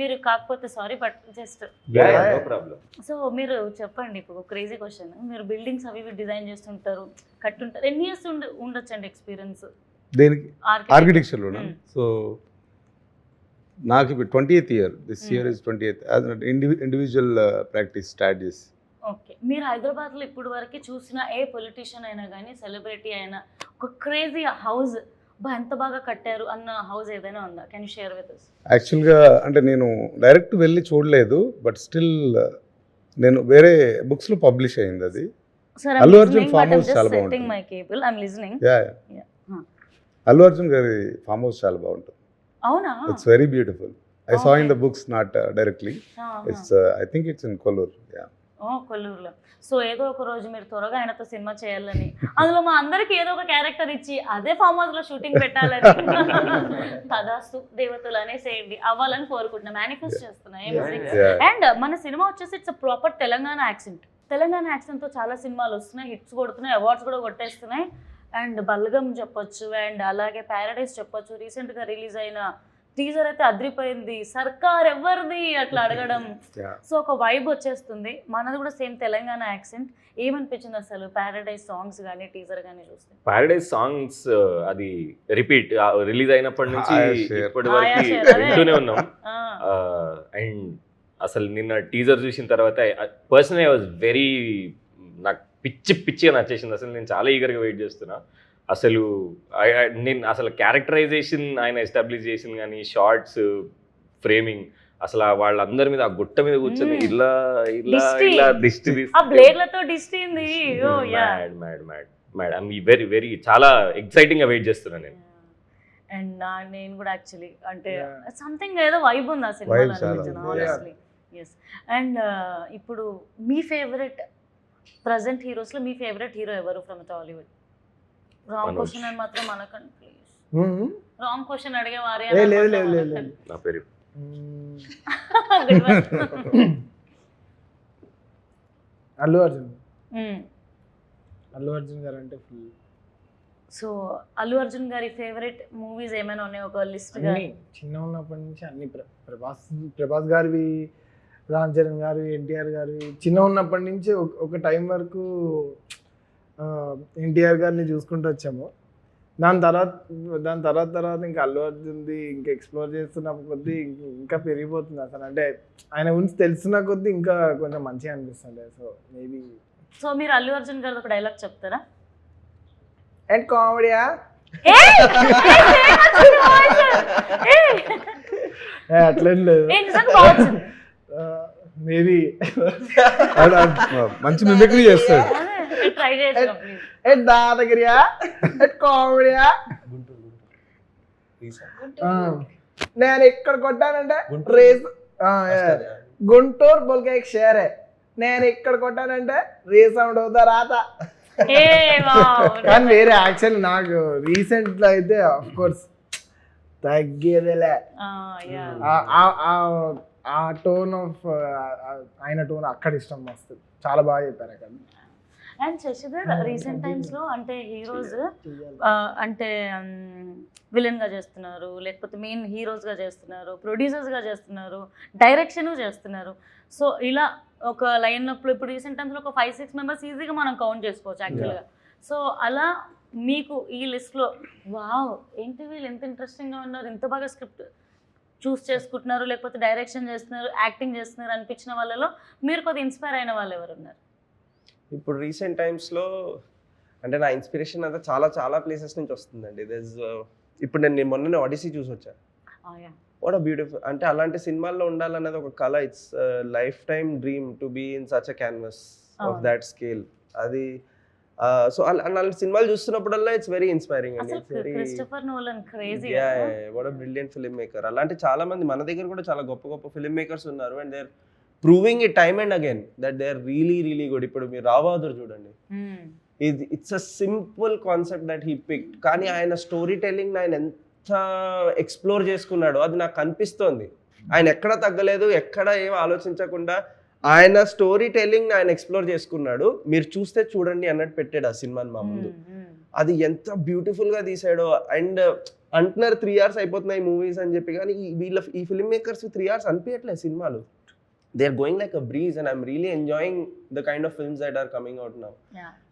మీరు కాకపోతే sorry, but just no problem. So మీరు చెప్పండి, ఇప్పుడు క్రేజీ క్వశ్చన్, మీరు బిల్డింగ్స్ అవి డిజైన్ చేస్తుంటారు, కట్టుంటారు, ఎన్ని ఇయర్స్ ఉండొచ్చండి ఎక్స్పీరియన్స్ దేనికి? ఆర్కిటెక్చర్లోనా? సో నాకు ఇప్పుడు 20th year, this year is 20th individual practice start చేసి. ఓకే, మీరు హైదరాబాద్లో ఇప్పుడు వరకు చూసిన ఏ పొలిటీషియన్ అయినా కానీ, సెలబ్రిటీ అయినా, ఒక క్రేజీ హౌస్ ఎంత బాగా కట్టారు అన్న హౌస్ ఏదైనా ఉందా? Can you share with us? యాక్చువల్గా అంటే నేను డైరెక్ట్ వెళ్ళి చూడలేదు, బట్ స్టిల్ నేను వేరే బుక్స్లో పబ్లిష్ అయింది అది. అల్లు అర్జున్ ఫామ్ హౌస్ చాలా బాగుంటుంది. My cable I am listening. Allu Arjun గారి ఫామ్ హౌస్ చాలా బాగుంటుంది. అవునా? It's very beautiful. I saw in the books, not directly. It's I think it's in Kollur. కొల్లూరులో. సో ఏదో ఒక రోజు మీరు త్వరగా ఆయనతో సినిమా చేయాలని, అందులో మా అందరికి ఏదో ఒక క్యారెక్టర్ ఇచ్చి అదే ఫామ్ హౌస్ లో షూటింగ్ పెట్టాలని, తదాస్తు దేవతలు అనేసేయండి, అవ్వాలని కోరుకుంటున్నా, మేనిఫెస్ట్ చేస్తున్నా. అండ్ మన సినిమా వచ్చేసి it's proper Telangana accent. Telangana accent తో చాలా సినిమాలు వస్తున్నాయి, హిట్స్ కొడుతున్నాయి, అవార్డ్స్ కూడా కొట్టేస్తున్నాయి. అండ్ బల్గం చెప్పొచ్చు, అండ్ అలాగే ప్యారడైస్ చెప్పొచ్చు. రీసెంట్గా రిలీజ్ అయిన టీజర్ అయితే అదిరిపోయింది. సర్కార్ ఎవరిది అట్లా అడగడం, సో ఒక వైబ్ వచ్చేస్తుంది. మనది కూడా సేమ్ తెలంగాణ యాక్సెంట్. ఏమనిపించింది అసలు ప్యారడైస్ సాంగ్స్ కానీ టీజర్ కానీ చూస్తే? ప్యారడైస్ సాంగ్స్ అది రిపీట్ రిలీజ్ అయినప్పటి నుంచి ఇప్పటి వరకు వింటూనే ఉన్నాం. అండ్ అసలు నిన్న టీజర్ చూసిన తర్వాత పర్సనలీ ఐ వాజ్ వెరీ, నాకు పిచ్చిగా నచ్చేసింది. అసలు నేను చాలా ఈగర్గా వెయిట్ చేస్తున్నా. అసలు నేను అసలు క్యారెక్టరైజేషన్ ఆయన ఎస్టాబ్లిష్ చేసింది కానీ, షార్ట్స్, ఫ్రేమింగ్, అసలు వాళ్ళందరి మీద ఆ గుట్ట మీద కూర్చొని ఇలా ఇలా ఇలా దిష్టి వెరీ వెరీ చాలా ఎక్సైటింగ్ గా వెయిట్ చేస్తున్నా నేను. అండ్ నేను కూడా యాక్చువల్లీ అంటే సంథింగ్ ఏదో వైబ్ ఉంది ఆ సినిమాలో ఆనెస్ట్లీ. ఎస్. అండ్ ఇప్పుడు మీ ఫేవరెట్ ప్రజెంట్ హీరోస్లో మీ ఫేవరెట్ హీరో ఎవరు ఫ్రమ్ టాలీవుడ్? రాంగ్ క్వశ్చన్ అని మాత్రం అనకండి ప్లీజ్. రాంగ్ క్వశ్చన్ అడిగే వారే. నా పేరు అల్లు అర్జున్. అల్లు అర్జున్ గారు అంటే ఫుల్. సో అల్లు అర్జున్ గారి ఫేవరెట్ మూవీస్ ఏమైనా ఉన్నాయి ఒక లిస్ట్ గా? చిన్న ఉన్నప్పటి నుంచి అన్ని ప్రభాస్ గారివి, రామ్ చరణ్ గారు, ఎన్టీఆర్ గారు. చిన్న ఉన్నప్పటి నుంచి ఒక టైం వరకు ఎన్టీఆర్ గారిని చూసుకుంటూ వచ్చాము. దాని తర్వాత ఇంకా అల్లు అర్జున్ది ఇంకా ఎక్స్ప్లోర్ చేస్తున్న కొద్దీ ఇంకా పెరిగిపోతుంది అసలు. అంటే ఆయన గురించి తెలిసిన కొద్దీ ఇంకా కొంచెం మంచిగా అనిపిస్తుంది. So maybe. సో మీరు అల్లు అర్జున్ గారు ఒక డైలాగ్ చెప్తారా? అండ్ కామెడీయా అట్లేం లేదు, మేబీ మంచి మిమిక్రీ చేస్తాడు. ట్రై చేయొచ్చు. దాదగిరియా కామెడీయా. నేను ఇక్కడ కొట్టానంటే రేస్ గుంటూరు బోల్కే एक शहर है, నేను ఇక్కడ కొట్టానంటే రీసౌండ్ అవుతా రాత. కానీ వేరే యాక్చువల్ నాకు రీసెంట్ లో అయితే ఆఫ్ కోర్స్ తగ్గేదేలే ఆ టోన్ ఆఫ్ ఆయన టోన్ అక్కడ ఇష్టం మస్తు, చాలా బాగా చెప్పారు అక్కడ. అండ్ శశిధర్ రీసెంట్ టైమ్స్లో అంటే హీరోస్ అంటే విలన్గా చేస్తున్నారు, లేకపోతే మెయిన్ హీరోస్గా చేస్తున్నారు, ప్రొడ్యూసర్స్గా చేస్తున్నారు, డైరెక్షన్ చేస్తున్నారు. సో ఇలా ఒక లైన్అప్లో ఇప్పుడు రీసెంట్ టైమ్స్లో ఒక 5-6 మెంబర్స్ ఈజీగా మనం కౌంట్ చేసుకోవచ్చు యాక్చువల్గా. సో అలా మీకు ఈ లిస్ట్లో వావ్ ఏంటి వీళ్ళు ఎంత ఇంట్రెస్టింగ్గా ఉన్నారు, ఎంత బాగా స్క్రిప్ట్ చూస్ చేసుకుంటున్నారు, లేకపోతే డైరెక్షన్ చేస్తున్నారు, యాక్టింగ్ చేస్తున్నారు అనిపించిన వాళ్ళలో మీరు కొద్దిగా ఇన్స్పైర్ అయిన వాళ్ళు ఎవరు ఉన్నారు? ఇప్పుడు రీసెంట్ టైమ్స్లో అంటే నా ఇన్స్పిరేషన్ అంతా చాలా చాలా ప్లేసెస్ నుంచి వస్తుందండి. ఇప్పుడు నేను మొన్ననే ఆడిసీ చూసి వచ్చాను. వాట్ అ బ్యూటిఫుల్, అంటే అలాంటి సినిమాల్లో ఉండాలన్నది ఒక కళ. It's lifetime dream to be in such a canvas of that scale. అది సో అలాంటి సినిమాలు చూస్తున్నప్పుడల్లా ఇట్స్ వెరీ ఇన్స్పైరింగ్ అండి. It's very Christopher Nolan crazy. What a brilliant filmmaker. అలాంటి చాలా మంది మన దగ్గర కూడా చాలా గొప్ప గొప్ప ఫిల్మ్ మేకర్స్ ఉన్నారు. And they are proving it time and again that they are really really good. ఇప్పుడు మీరు రావ్ బహదూర్ చూడండి, it's a simple concept that he picked, కానీ ఆయన స్టోరీ టెల్లింగ్ ఆయన ఎంత ఎక్స్ప్లోర్ చేసుకున్నాడో అది నాకు కనిపిస్తోంది. ఆయన ఎక్కడ తగ్గలేదు, ఎక్కడ ఏం ఆలోచించకుండా ఆయన స్టోరీ టెల్లింగ్ ఆయన ఎక్స్ప్లోర్ చేసుకున్నాడు. మీరు చూస్తే చూడండి అన్నట్టు పెట్టాడు ఆ సినిమాని మా ముందు. అది ఎంత బ్యూటిఫుల్గా తీసాడో. అండ్ అంటున్నారు 3 hours అయిపోతున్నాయి మూవీస్ అని చెప్పి, కానీ ఈ ఫిల్మ్ మేకర్స్ 3 hours అనిపించట్లేదు సినిమాలు. They are going like a breeze and I'm really enjoying the kind of films that are coming out now.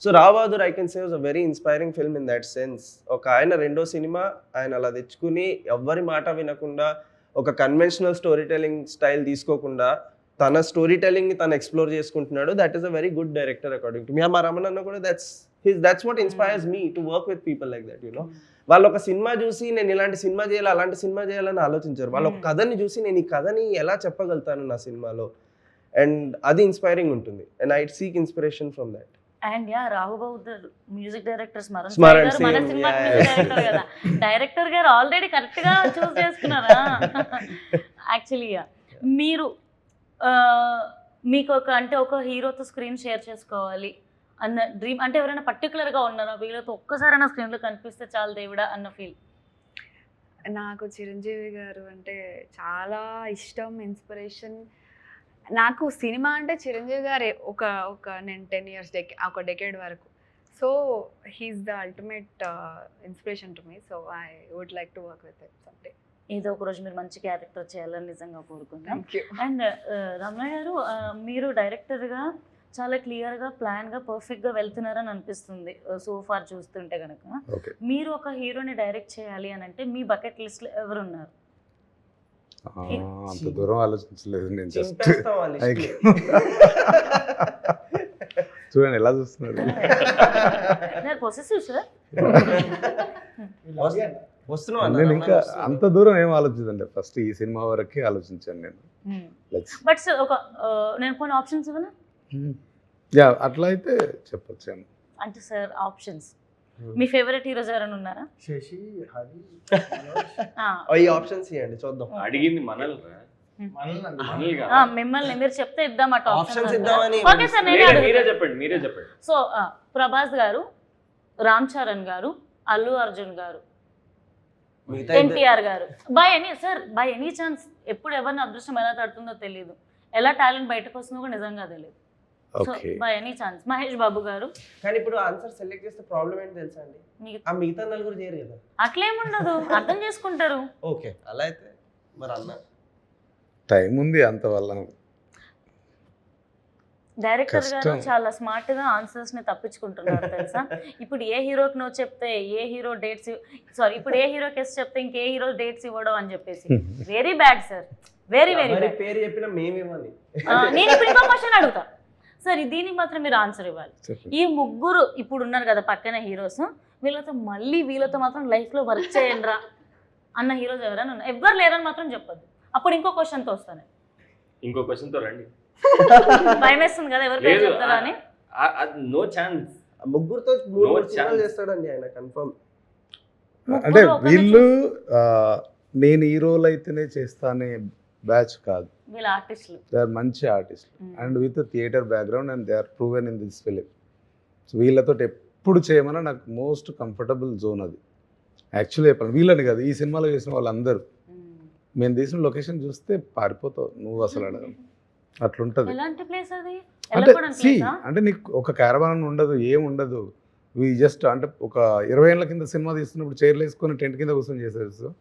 So Rao Bahadur I can say was a very inspiring film in that sense. ఒక ఆయన రెండో cinema ఆయన అలా తెచ్చుకుని ఎవ్వరి మాట వినకుండా ఒక కన్వెన్షనల్ స్టోరీ టెల్లింగ్ స్టైల్ తీసుకోకుండా తన స్టోరీ టెల్లింగ్ని తను ఎక్స్ప్లోర్ చేసుకుంటున్నాడు. That is a very good director according to me. మా రమణ అన్న కూడా that's what inspires me to work with people like that. You know, వాళ్ళు ఒక సినిమా చూసి నేను ఇలాంటి సినిమా చేయాలి అలాంటి సినిమా చేయాలని ఆలోచించారు. వాళ్ళు ఒక కథని చూసి నేను ఈ కథని ఎలా చెప్పగలుగుతాను నా సినిమాలో, అండ్ అది ఇన్స్పైరింగ్ ఉంటుంది. And I seek inspiration from that. And రాహు బౌద్ధర్ మ్యూజిక్ డైరెక్టర్ స్మరణ్ మన సింగ్, సినిమా డైరెక్టర్ కదా, డైరెక్టర్ గారు ఆల్రెడీ కరెక్ట్ గా చూస్ చేసుకున్నారా? యాక్చువల్లీ మీరు మీకు ఒక హీరోతో స్క్రీన్ షేర్ చేసుకోవాలి అన్న డ్రీమ్ అంటే ఎవరైనా పర్టికులర్గా ఉన్నారా, వీళ్ళతో ఒక్కసారైనా స్క్రీన్లో కనిపిస్తే చాలు దేవుడా అన్న ఫీల్? నాకు చిరంజీవి గారు అంటే చాలా ఇష్టం, ఇన్స్పిరేషన్. నాకు సినిమా అంటే చిరంజీవి గారు నేను 10 years ఒక డెకేడ్ వరకు. So he's the ultimate inspiration to me. So I would like to work with him someday. ఏదో ఒక రోజు మీరు మంచి క్యారెక్టర్ చేయాలని నిజంగా కోరుకుంటాం. Thank you. అండ్ రమణ గారు, మీరు డైరెక్టర్గా చాలా క్లియర్గా ప్లాన్గా పర్ఫెక్ట్గా వెళ్తున్నారని అనిపిస్తుంది సో ఫార్ చూస్తుంటే కనుక. మీరు ఒక హీరోని డైరెక్ట్ చేయాలి అని అంటే మీ బకెట్ లిస్ట్లో ఎవరున్నారు? అంత దూరం ఆలోచించలేదు నేను. జస్ట్ చూడండి ఎలా చూస్తున్నారు. Possessive sir. నేను ఇంకా అంత దూరం ఏం ఆలోచించండి, ఫస్ట్ ఈ సినిమా వరకే ఆలోచించాను నేను. బట్ సార్ నేను కొన్ని ఆప్షన్స్ ఇవ్వనా? యా, అట్లా అయితే చెప్పొచ్చాను. అంటే సార్ ఆప్షన్స్, మీ ఫేవరెట్ హీరోస్ ఎవరైనా ఉన్నారా? శశి, హరి, ఈ ఆప్షన్స్ ఇవ్వండి చూద్దాం. అడిగింది మనల్ మిమ్మల్ని, మీరు చెప్తే ఇద్దాం అటు ఆప్షన్స్ ఇద్దామని. ఓకే సార్, మీరే చెప్పండి. సో ప్రభాస్ గారు, రామ్ చరణ్ గారు, అల్లు అర్జున్ గారు, ఎన్టీఆర్ గారు. బై ఎనీ ఛాన్స్ ఎప్పుడు ఎవరిని అదృష్టం ఎలా తడుతుందో తెలియదు, ఎలా టాలెంట్ బయటకు వస్తుందో కూడా నిజంగా తెలియదు. So by any chance Mahesh Babu గారు. కానీ ఇప్పుడు ఆన్సర్ సెలెక్ట్ చేస్తే ప్రాబ్లం ఏంటి తెలుసా అండి, ఆ మిగతా నలుగురు చేయరు కదా. అట్లేముండదు, అర్థం చేసుకుంటారు. ఓకే, అలా అయితే మరి అన్న టైం ఉంది అంత వల్ల. డైరెక్టర్ గారు చాలా స్మార్ట్ గా ఆన్సర్స్ ని తప్పించుకుంటున్నారు తెలుసా. ఇప్పుడు ఏ హీరోకి నువ్వు చెప్తే ఏ హీరో డేట్స్, ఇప్పుడు ఏ హీరోకి ఎస్ చెప్తే ఇంకే హీరో డేట్స్ ఇవ్వడం అని చెప్పేసి very bad sir, very very bad. పేరు చెప్పినా మేమేమని. నేను ఇప్పుడు ఇంకో క్వశ్చన్ అడుగుతా సార్, దీనికి మాత్రం మీరు ఆన్సర్ ఇవ్వాలి. ఈ ముగ్గురు ఇప్పుడు ఉన్నారు కదా పక్కన హీరోస్, వీళ్ళతో మాత్రం లైఫ్ లో వర్క్ చేయండి రా అన్న హీరోస్ ఎవరైనా ఉన్నారు? ఎవ్వరు లేరని మాత్రం చెప్పద్దు. అప్పుడు ఇంకో క్వశ్చన్తో వస్తాను. ఇంకో క్వశ్చన్తో రండి. భయం వేస్తుంది కదా ఎవరు పేరు చెప్తారా అని. No chance. ముగ్గురుతో చేస్తాడండి ఆయన కన్ఫర్మ్. అంటే వీళ్ళు నేను హీరోలు అయితేనే చేస్తానే బ్యాచ్ కాదు, వీళ్ళ ఆర్టిస్టులు. దే ఆర్ మంచి ఆర్టిస్టులు and with theatre background and they are proven in this film. So వీళ్ళతో ఎప్పుడు చేయమన్నా నాకు మోస్ట్ కంఫర్టబుల్ జోన్ అది. యాక్చువల్లీ చెప్పాలి వీళ్ళని కాదు, ఈ సినిమాలో చేసిన వాళ్ళందరూ మేము తీసిన లొకేషన్ చూస్తే పారిపోతావు నువ్వు అసలు అడగను, అట్లుంటది. ఎలాంటి ప్లేస్ అది? అంటే వెళ్ళకూడని సి ప్లేసా? అంటే నీకు ఒక క్యారవాన్ ఉండదు, ఏం ఉండదు. జస్ట్ అంటే ఒక 20 ఏళ్ళ కింద సినిమా తీస్తున్నప్పుడు చైర్లు వేసుకొని టెంట్ కింద కూర్చొని చేసేది.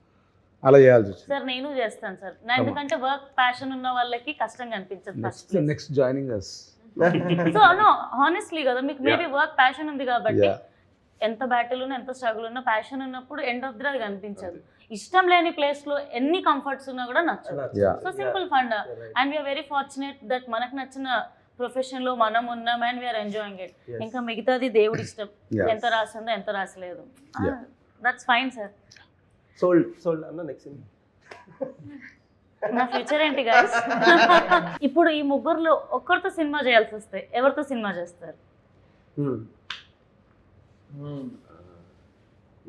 అలా చేయాల్సి వచ్చింది. సార్ నేను చేస్తాను సార్. ఎందుకంటే వర్క్ ప్యాషన్ ఉన్న వాళ్ళకి కష్టంగా అనిపించదు first. Next joining us. So no honestly కదా, మీకు మేబీ వర్క్ ప్యాషన్ ఉంది కాబట్టి Yeah. ఎంత బ్యాటిల్ ఉన్నా ఎంత స్ట్రగుల్ ఉన్నా ప్యాషన్ ఉన్నప్పుడు ఎండ్ ఆఫ్ ది అది కనిపించదు. ఇష్టం లేని ప్లేస్ లో ఎన్ని కంఫర్ట్స్ ఉన్నా కూడా నచ్చదు. Yeah. So simple fund and we're very fortunate that మనకు నచ్చిన ప్రొఫెషన్ లో మనం ఉన్నాం అండ్ వీఆర్ ఎంజాయింగ్ ఇట్. ఇంకా మిగతాది దేవుడి ఇష్టం, Yeah. ఎంత రాసిందో ఎంత రాసలేదు. Yeah. That's fine sir. Sold అన్న నెక్స్ట్ నా ఫ్యూచర్ ఏంటి గైస్? ఇప్పుడు ఈ ముగ్గురులో ఒక్కరితో సినిమా చేయాల్సి వస్తే ఎవరితో సినిమా చేస్తారు?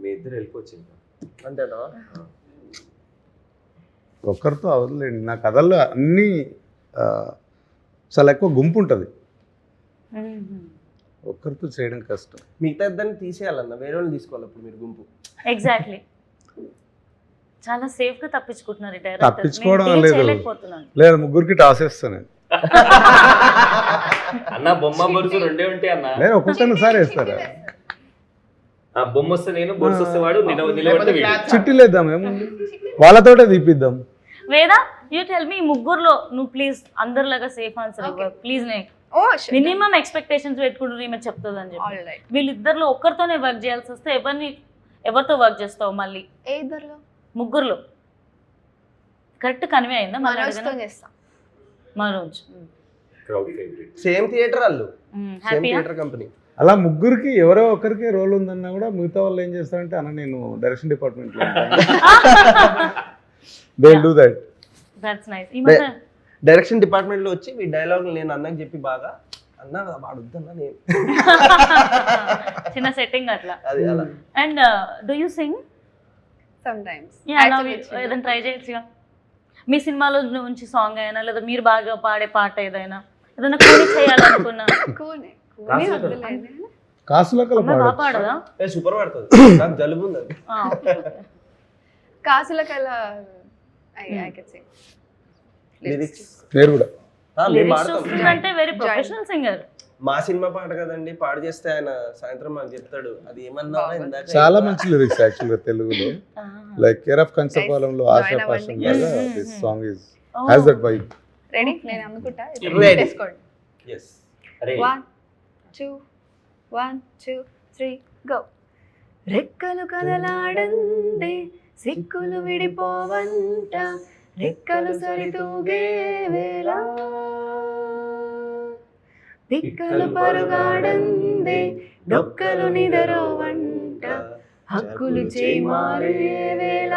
మీ ఇద్దరు వెళ్ళిపోవచ్చు ఇంకా. అంతేనా? ఒక్కరితో అవదులేండి. నా కథల్లో అన్నీ చాలా ఎక్కువ గుంపు ఉంటుంది, ఒక్కరితో చేయడం కష్టం. మిగతా ఇద్దరిని తీసేయాలన్న, వేరే వాళ్ళని తీసుకోవాలి అప్పుడు మీరు గుంపు. ఎగ్జాక్ట్లీ. చాలా సేఫ్ గా తప్పించుకుంటున్నారు ఈ తప్పించుకోవడం డైరెక్టర్. లేదు. చేయలేకపోతున్నాను. లేదు, ముగ్గురికి టాస్ వేస్తాను నేను. అన్న బొమ్మ బొరుసు రెండే ఉంటాయి అన్న. లేదు, ఒక్కొక్కరిని సారి వేస్తారా? ఆ బొమ్మ వస్తే నేను, బొరుసు వస్తే వాడు, నిలబడితే వీడు. చిట్టీలు వేద్దాం, ఏముంది, వాళ్ళతోటే తీపిద్దాం. వేదా యూ టెల్ మీ ముగ్గురులో నువ్వు ప్లీజ్ అందరిలాగా సేఫ్ ఆన్సర్ ఇవ్వ ప్లీజ్. ఓ మినిమం ఎక్స్పెక్టేషన్స్ పెట్టుకుంటూ ఈమె చెప్తుంది అని చెప్పి. All right. వీళ్ళిద్దరిలో ఒక్కరితోనే వర్క్ చేయాల్సి వస్తే ఎవరితో వర్క్ చేస్తావు మళ్ళీ? ఏ ఇద్దరులో? ముగ్గురులో కరెక్ట్ కన్వే అయిందా? మనోజ్తో చేస్తా. Manoj Crowd favorite. Same theatre వాళ్ళు, సేమ్ హ్యాపీయా? Theatre company. అలా ముగ్గురికి ఎవరో ఒకరికి రోల్ ఉందన్నా కూడా మిగతా వాళ్ళు ఏం చేస్తారంటే, అన్న నేను డైరెక్షన్ డిపార్ట్మెంట్లో they do that. That's nice. ఈ మధ్య డైరెక్షన్ డిపార్ట్మెంట్ లో వచ్చి ఈ డైలాగ్ నేను అన్నకి చెప్పి బాగా అన్న వాడుద్దన్నా నేను చిన్న సెట్టింగ్ అట్లా. అది అలా. And do you sing? Sometimes. ఏదైనా ట్రై చేయొచ్చుగా. మీ సినిమాలో నుంచి సాంగ్ అయినా లేదా మీరు బాగా పాడే పాట ఏదైనా కూని చేయాలనుకున్నా? కూని వద్దులేండి. కాసులకల అమ్మాయి బాగా పాడదా? సూపర్ పడుతుంది, నాకు జలుబు ఉంది అది. కాసులకల్లా I can sing. లిరిక్స్ నేను కూడా మేము పాడతాం. అంటే వెరీ ప్రొఫెషనల్ సింగర్. మా సినిమా పాట కదండి, పాడు చేస్తే ఆయన సాయంత్రం మాకు చెప్తాడు అది ఏమన్నా ఇందాక. చాలా మంచి లిరిక్స్ యాక్చువల్గా తెలుగులో. లైక్ కేర్ ఆఫ్ కంచపాలెంలో ఆశా పాశం లాగా this song is has that vibe. Ready? నేను అనుకుంటా. Ready. తీసుకోండి. Yes. 1 2 1 2 3 గో. రెక్కలు కదలాడందే సిక్కులు విడిపోవంట, రెక్కలు సరితూగే వేళ పిక్కలు పరుగాడందే డొక్కలు నిదరోవంట, హక్కులు చేయి మారే వేళ.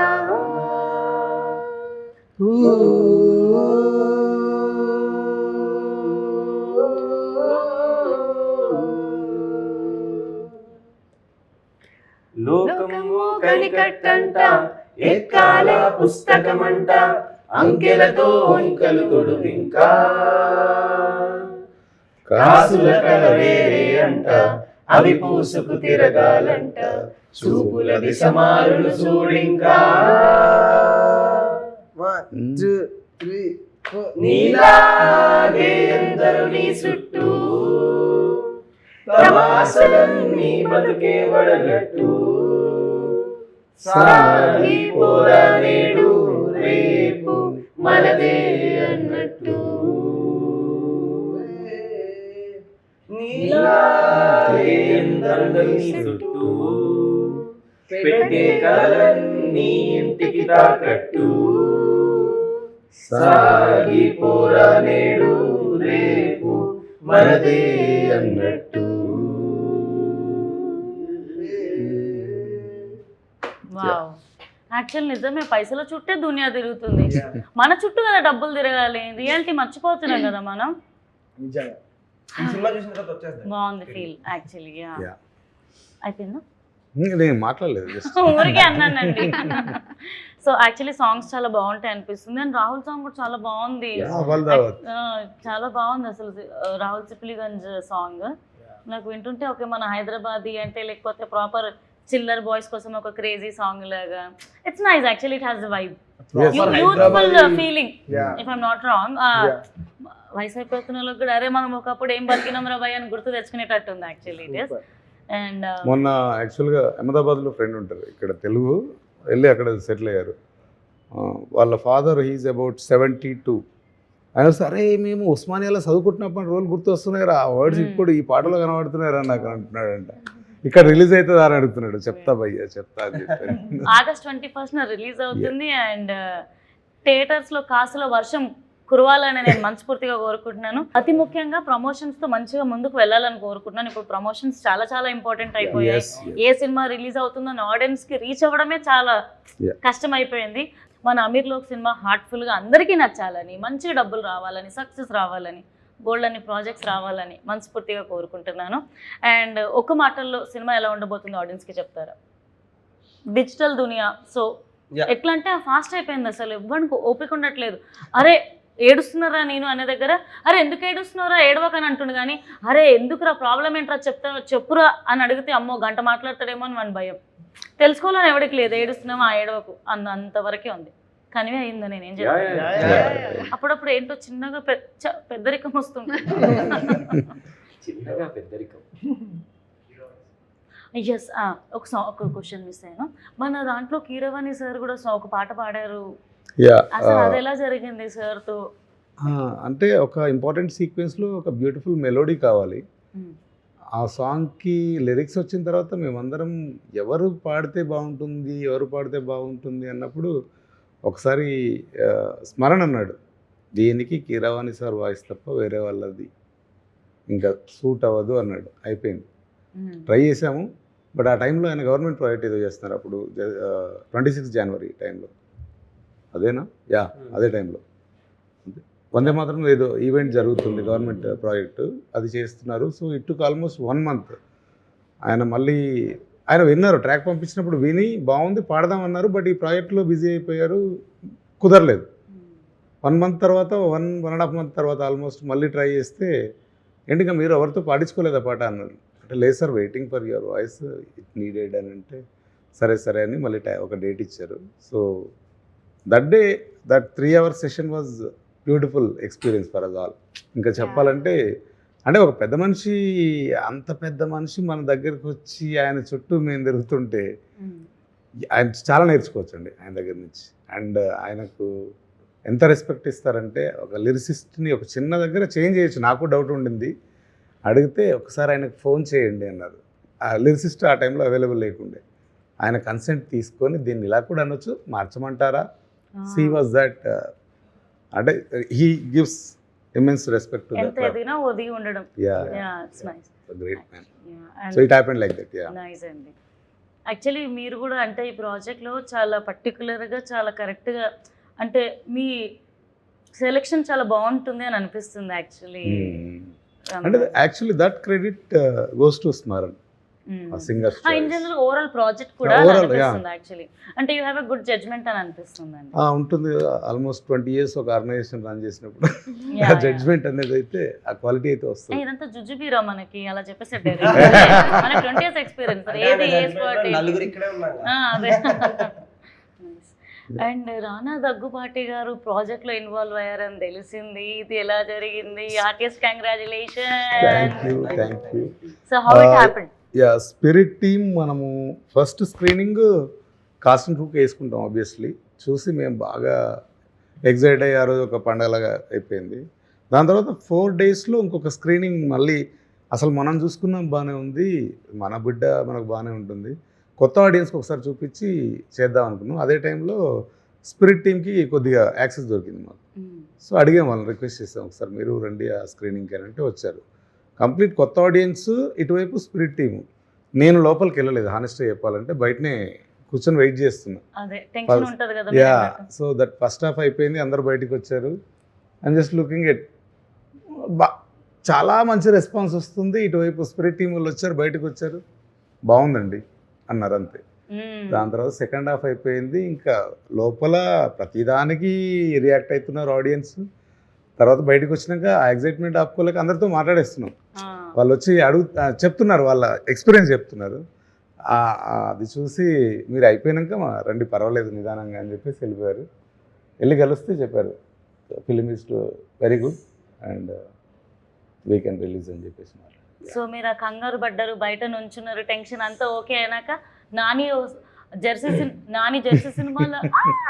లోకము కనికట్టంట, ఎక్కాల పుస్తకమంట, అంకెలతో అంకెలు తొడుగింకా, కాసుల కల వేరే అంట, అవి పూసుకు తిరగాలంట, చూపుల దిశ మారులు చూడింకా. నీలాగే ఎందరు నీ చుట్టూ, తమాసలన్నీ బతుకే వడగట్టు, సాగిపోరా నేడు రేపు మనదే అన్నట్టు. నీలాగే ఎందరు నీ చుట్టూ, పెట్టే కలలన్నీ ఇంటికి తాకట్టు, సాగిపోరా నేడు రేపు మనదే అన్నట్టు. వావ్. యాక్చువల్ నిజమే, పైసల చుట్టే దునియా తిరుగుతుంది. మన చుట్టూ కదా డబ్బులు తిరగాలి. రియాలిటీ మర్చిపోతున్నాం కదా మనం. నిజంగా ఈ సినిమా చూసిన తర్వాత వచ్చేస్తాయి. బాగుంది ఫీల్ యాక్చువల్లీ. Yeah. అయిపోయిందా? నేను మాట్లాడలేదు, జస్ట్ ఊరికే అన్నానండి. సో యాక్చువల్లీ సాంగ్స్ చాలా బాగుంటాయి అనిపిస్తుంది. అండ్ రాహుల్ సాంగ్ కూడా చాలా బాగుంది. చాలా బాగుంది అసలు. రాహుల్ సిప్లిగంజ్ సాంగ్ నాకు వింటుంటే ఓకే మన హైదరాబాదీ అంటే లేకపోతే ప్రాపర్ చిల్లర్ బాయ్స్ కోసం ఒక క్రేజీ సాంగ్ లాగా. It's nice actually. It has the vibe, youthful feeling if I'm not wrong. వయసు అయిపోతున్న వాళ్ళకి కూడా అరే మనం ఒకప్పుడు ఏం బతికినాం రా భయ్ అని గుర్తు తెచ్చుకునేటట్టు ఉంది యాక్చువల్లీ ఇట్ ఈస్. అండ్ మొన్న యాక్చువల్గా అహ్మదాబాద్లో ఫ్రెండ్ ఉంటారు ఇక్కడ తెలుగు, వెళ్ళి అక్కడ సెటిల్ అయ్యారు. వాళ్ళ ఫాదర్ హీజ్ అబౌట్ 72. ఆయన సరే మేము ఉస్మానియాలో చదువుకుంటున్నప్పుడు రోజులు గుర్తు వస్తున్నాయి రా, ఆ వర్డ్స్ ఇప్పుడు ఈ పాటలో కనబడుతున్నారా నాకు అంటున్నాడంట. ఇక్కడ రిలీజ్ అవుతుందా అని అడుగుతున్నాడు. చెప్తా భయ్యా చెప్తా అని చెప్పాను. August 21st రిలీజ్ అవుతుంది. అండ్ థియేటర్స్లో కాసులో వర్షం కురవాలని నేను మనస్ఫూర్తిగా కోరుకుంటున్నాను. అతి ముఖ్యంగా ప్రమోషన్స్తో మంచిగా ముందుకు వెళ్ళాలని కోరుకుంటున్నాను. ఇప్పుడు ప్రమోషన్స్ చాలా చాలా ఇంపార్టెంట్ అయిపోయాయి. ఏ సినిమా రిలీజ్ అవుతుందో ఆడియన్స్కి రీచ్ అవ్వడమే చాలా కష్టం అయిపోయింది. మన అమీర్ లోక్ సినిమా హార్ట్ఫుల్గా అందరికీ నచ్చాలని, మంచి డబ్బులు రావాలని, సక్సెస్ రావాలని, గోల్డ్ అని ప్రాజెక్ట్స్ రావాలని మనస్ఫూర్తిగా కోరుకుంటున్నాను. అండ్ ఒక మాటల్లో సినిమా ఎలా ఉండబోతుందో ఆడియన్స్కి చెప్తారా? డిజిటల్ దునియా, సో ఎట్లా అంటే ఫాస్ట్ అయిపోయింది, అసలు ఎవ్వరికి ఓపిక ఉండట్లేదు. అరే ఏడుస్తున్నారా నేను అనే దగ్గర అరే ఎందుకు ఏడుస్తున్నారా ఏడవకని అంటుండు, కానీ అరే ఎందుకురా ప్రాబ్లం ఏంట్రా చెప్పురా అని అడిగితే అమ్మో గంట మాట్లాడతాడేమో అని మన భయం. తెలుసుకోవాలని ఎవరికి లేదు, ఏడుస్తున్నామా ఏడవకు అంతవరకే ఉంది. కనివే అయిందా నేనేం చెప్పాను. అప్పుడప్పుడు ఏంటో చిన్నగా పెద్దరికం వస్తుంది. చిన్నగా పెద్దరికం. ఎస్, ఒక క్వశ్చన్ మిస్ అయ్యాను. మన దాంట్లో కీరవాణి సార్ కూడా ఒక పాట పాడారు, అసలు అది ఎలా జరిగింది సార్తో? అంటే ఒక ఇంపార్టెంట్ సీక్వెన్స్లో ఒక బ్యూటిఫుల్ మెలోడీ కావాలి. ఆ సాంగ్కి లిరిక్స్ వచ్చిన తర్వాత మేమందరం ఎవరు పాడితే బాగుంటుంది అన్నప్పుడు ఒకసారి స్మరణ అన్నాడు, దీనికి కీరవాణి సార్ వాయిస్ తప్ప వేరే వాళ్ళది ఇంకా సూట్ అవ్వదు అన్నాడు. అయిపోయింది, ట్రై చేసాము. బట్ ఆ టైంలో ఆయన గవర్నమెంట్ ప్రాజెక్ట్ ఏదో చేస్తున్నారు, అప్పుడు 26 జనవరి టైంలో, అదేనా? అదే టైంలో వందే మాత్రం ఏదో ఈవెంట్ జరుగుతుంది, గవర్నమెంట్ ప్రాజెక్టు అది చేస్తున్నారు. So it took almost 1 month. ఆయన విన్నారు, ట్రాక్ పంపించినప్పుడు విని బాగుంది పాడదామన్నారు. బట్ ఈ ప్రాజెక్ట్లో బిజీ అయిపోయారు, కుదరలేదు. 1 month తర్వాత 1.5 month తర్వాత ఆల్మోస్ట్ మళ్ళీ ట్రై చేస్తే ఏంటిగా మీరు ఎవరితో పాడించుకోలేదా పాట అన్నారు. అంటే లేదు sir, waiting for your voice, it needed అని అంటే సరే అని మళ్ళీ ఒక డేట్ ఇచ్చారు. So that day that 3 hour session was beautiful experience for us all. ఇంకా చెప్పాలంటే అంటే ఒక పెద్ద మనిషి, అంత పెద్ద మనిషి మన దగ్గరికి వచ్చి ఆయన చుట్టూ మేము తిరుగుతుంటే ఆయన చాలా నేర్చుకోవచ్చండి ఆయన దగ్గర నుంచి. అండ్ ఆయనకు ఎంత రెస్పెక్ట్ ఇస్తారంటే, ఒక లిరిసిస్ట్ని ఒక చిన్న దగ్గర చేంజ్ చేయొచ్చు. నాకు డౌట్ ఉండింది, అడిగితే ఒకసారి ఆయనకు ఫోన్ చేయండి అన్నారు. ఆ లిరిసిస్ట్ ఆ టైంలో అవైలబుల్ లేకుండే. ఆయన కన్సెంట్ తీసుకొని దీన్ని ఇలా కూడా అనొచ్చు, మార్చమంటారా? సీ వాజ్ దట్, అంటే he gives immense respect to ఎంత that. ఎదిగినా ఒదిగి ఉండడం. It's nice. A great man. And So it happened like that. Nice అండి. యాక్చువల్లీ మీరు కూడా అంటే ఈ ప్రాజెక్ట్లో చాలా పర్టికులర్గా చాలా కరెక్ట్గా అంటే మీ సెలెక్షన్ చాలా బాగుంటుంది అని అనిపిస్తుంది యాక్చువల్లీ. అంటే actually that credit goes to Smaran, ఆ singer. In general overall project కూడా అనిపిస్తుంది యాక్చువల్లీ. అంటే you have a good judgement అని అనిపిస్తుంది అండి. ఉంటుంది. ఆల్మోస్ట్ 20 years ఒక ఆర్గనైజేషన్ రన్ చేసినప్పుడు ఆ జడ్జ్మెంట్ అనేది అయితే ఆ క్వాలిటీ అయితే వస్తుంది. ఇదంతా జుజుబీరా మనకి అలా చెప్పేసి మనకి 20 years ఎక్స్పీరియన్స్ ఏది ఏ స్పాట్. అదే. అండ్ రానా దగ్గుపాటి గారు ప్రాజెక్ట్లో ఇన్వాల్వ్ అయ్యారని తెలిసింది, ఇది ఎలా జరిగింది? Artist congratulation. Thank you. So how it happened? Spirit team మనము ఫస్ట్ స్క్రీనింగ్ కాస్ట్ అండ్ రూక్ వేసుకుంటాం ఆబ్వియస్లీ. చూసి మేము బాగా ఎగ్జైట్ అయ్యి ఆ రోజు ఒక పండగలాగా అయిపోయింది. దాని తర్వాత 4 daysలో ఇంకొక స్క్రీనింగ్ మళ్ళీ అసలు మనం చూసుకున్నాం బాగానే ఉంది, మన బిడ్డ మనకు బాగానే ఉంటుంది, కొత్త ఆడియన్స్కి ఒకసారి చూపించి చేద్దాం అనుకున్నాం. అదే టైంలో స్పిరిట్ టీమ్కి కొద్దిగా యాక్సెస్ దొరికింది మాకు. సో అడిగాం వాళ్ళని, రిక్వెస్ట్ చేసాం ఒకసారి మీరు రండి ఆ స్క్రీనింగ్కి అని అంటే వచ్చారు. కంప్లీట్ కొత్త ఆడియన్స్, ఇటువైపు స్పిరిట్ టీము. నేను లోపలికి వెళ్ళలేదు హానెస్ట్గా చెప్పాలంటే, బయటనే కూర్చొని వెయిట్ చేస్తున్నా. సో దట్ ఫస్ట్ హాఫ్ అయిపోయింది, అందరు బయటకు వచ్చారు. అండ్ జస్ట్ లుకింగ్ ఎట్ చాలా మంచి రెస్పాన్స్ వస్తుంది. ఇటువైపు స్పిరిట్ టీం వాళ్ళు వచ్చారు, బయటకు వచ్చారు, బాగుందండి అన్నారు అంతే. దాని తర్వాత సెకండ్ హాఫ్ అయిపోయింది, ఇంకా లోపల ప్రతిదానికి రియాక్ట్ అవుతున్నారు ఆడియన్స్. తర్వాత బయటకు వచ్చినాక ఆ ఎగ్జైట్మెంట్ ఆపుకోలేక అందరితో మాట్లాడేస్తున్నాం. వాళ్ళు వచ్చి చెప్తున్నారు, వాళ్ళ ఎక్స్పీరియన్స్ చెప్తున్నారు. అది చూసి మీరు అయిపోయినాక రండి పర్వాలేదు నిదానంగా అని చెప్పేసి వెళ్ళిపోయారు. వెళ్ళి కలిస్తే చెప్పారు film is very good, and we can release అని చెప్పేసి మాట్లాడారు. సో మీరు ఆ కంగారు పడ్డారు, బయట నుంచున్నారు, టెన్షన్ అంతా ఓకే అయినాక నాని జెర్సీ సినిమాలో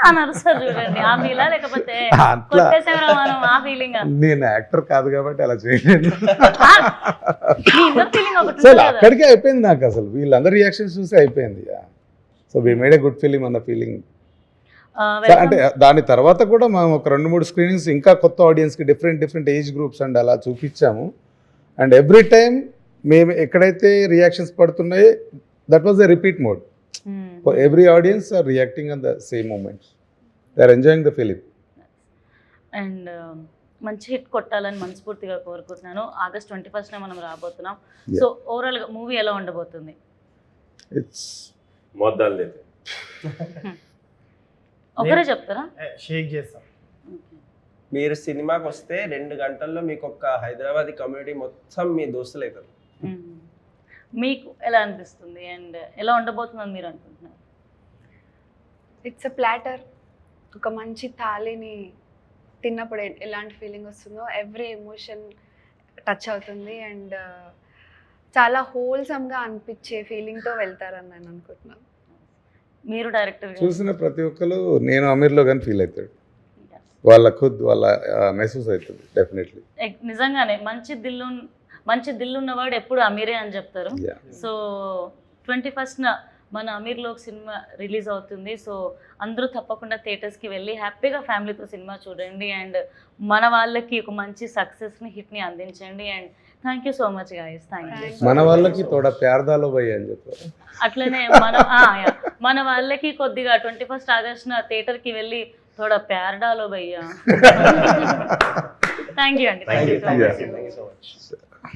అని అరుస్తారు చూడండి, ఆ ఫీలా లేకపోతే అట్లా కొట్టేసేవరా మనం ఆ ఫీలింగ్? నేను యాక్టర్ కాదు కాబట్టి అలా చేయలేను. మీ ఇన్నర్ ఫీలింగ్ ఒకటి అసలు ఉంటుంది కదా. అక్కడికే అయిపోయింది నాకు, అసలు వీళ్ళందరి రియాక్షన్స్ చూసి అయిపోయింది. So we made a good film అన్న ఫీలింగ్. అంటే దాని తర్వాత కూడా మనం ఒక 2-3 స్క్రీనింగ్స్ ఇంకా కొత్త ఆడియన్స్కి డిఫరెంట్ ఏజ్ గ్రూప్స్ అండ్ అలా చూపించాము. అండ్ ఎవ్రీ టైమ్ మేము ఎక్కడైతే రియాక్షన్స్ పడుతున్నాయి that was the repeat mode. Every audience are reacting on the same moments, they are enjoying the film. And మంచి హిట్ కొట్టాలని మనస్ఫూర్తిగా కోరుకుంటున్నాను. August 21st మనం రాబోతున్నాం. సో ఓవరాల్గా మూవీ ఎలా ఉండబోతుంది? ఇట్స్ మొద్దాలు ఒకరే చెప్తారా? షేక్ చేస్తాం. మీరు సినిమాకి వస్తే 2 గంటల్లో మీకు ఒక హైదరాబాదీ కమ్యూనిటీ మొత్తం మీ దోస్తులు అవుతారు. మీకు ఎలా అనిపిస్తుంది అండ్ ఎలా ఉండబోతుందని మీరు అనుకుంటున్నారు? It's a platter. ఒక మంచి థాలీని తిన్నప్పుడు ఎలాంటి ఫీలింగ్ వస్తుందో ఎవ్రీ ఎమోషన్ టచ్ అవుతుంది అండ్ చాలా హోల్సమ్గా అనిపించే ఫీలింగ్తో వెళ్తారని నేను అనుకుంటున్నాను. మీరు డైరెక్టర్ చూసిన ప్రతి ఒక్కరు నేను అమీర్లో కానీ ఫీల్ అవుతాడు, వాళ్ళ మెసేజ్ అవుతుంది డెఫినెట్లీ. నిజంగానే మంచి దిల్లు ఉన్నవాడు ఎప్పుడు అమీరే అని చెప్తారు. సో 21st మన అమీర్లోకి సినిమా రిలీజ్ అవుతుంది. సో అందరూ తప్పకుండా థియేటర్స్కి వెళ్ళి హ్యాపీగా ఫ్యామిలీతో సినిమా చూడండి అండ్ మన వాళ్ళకి ఒక మంచి సక్సెస్ని హిట్ని అందించండి. And thank you so much guys. Thank you. మన వాళ్ళకి తోడ ప్యార్దాలో పోయి అని చెప్పారు. అట్లనే మన వాళ్ళకి కొద్దిగా 21st August థియేటర్కి వెళ్ళి తోడ ప్యార్ డాలో భయ్యా. థ్యాంక్ యూ అండి. Thank you so much.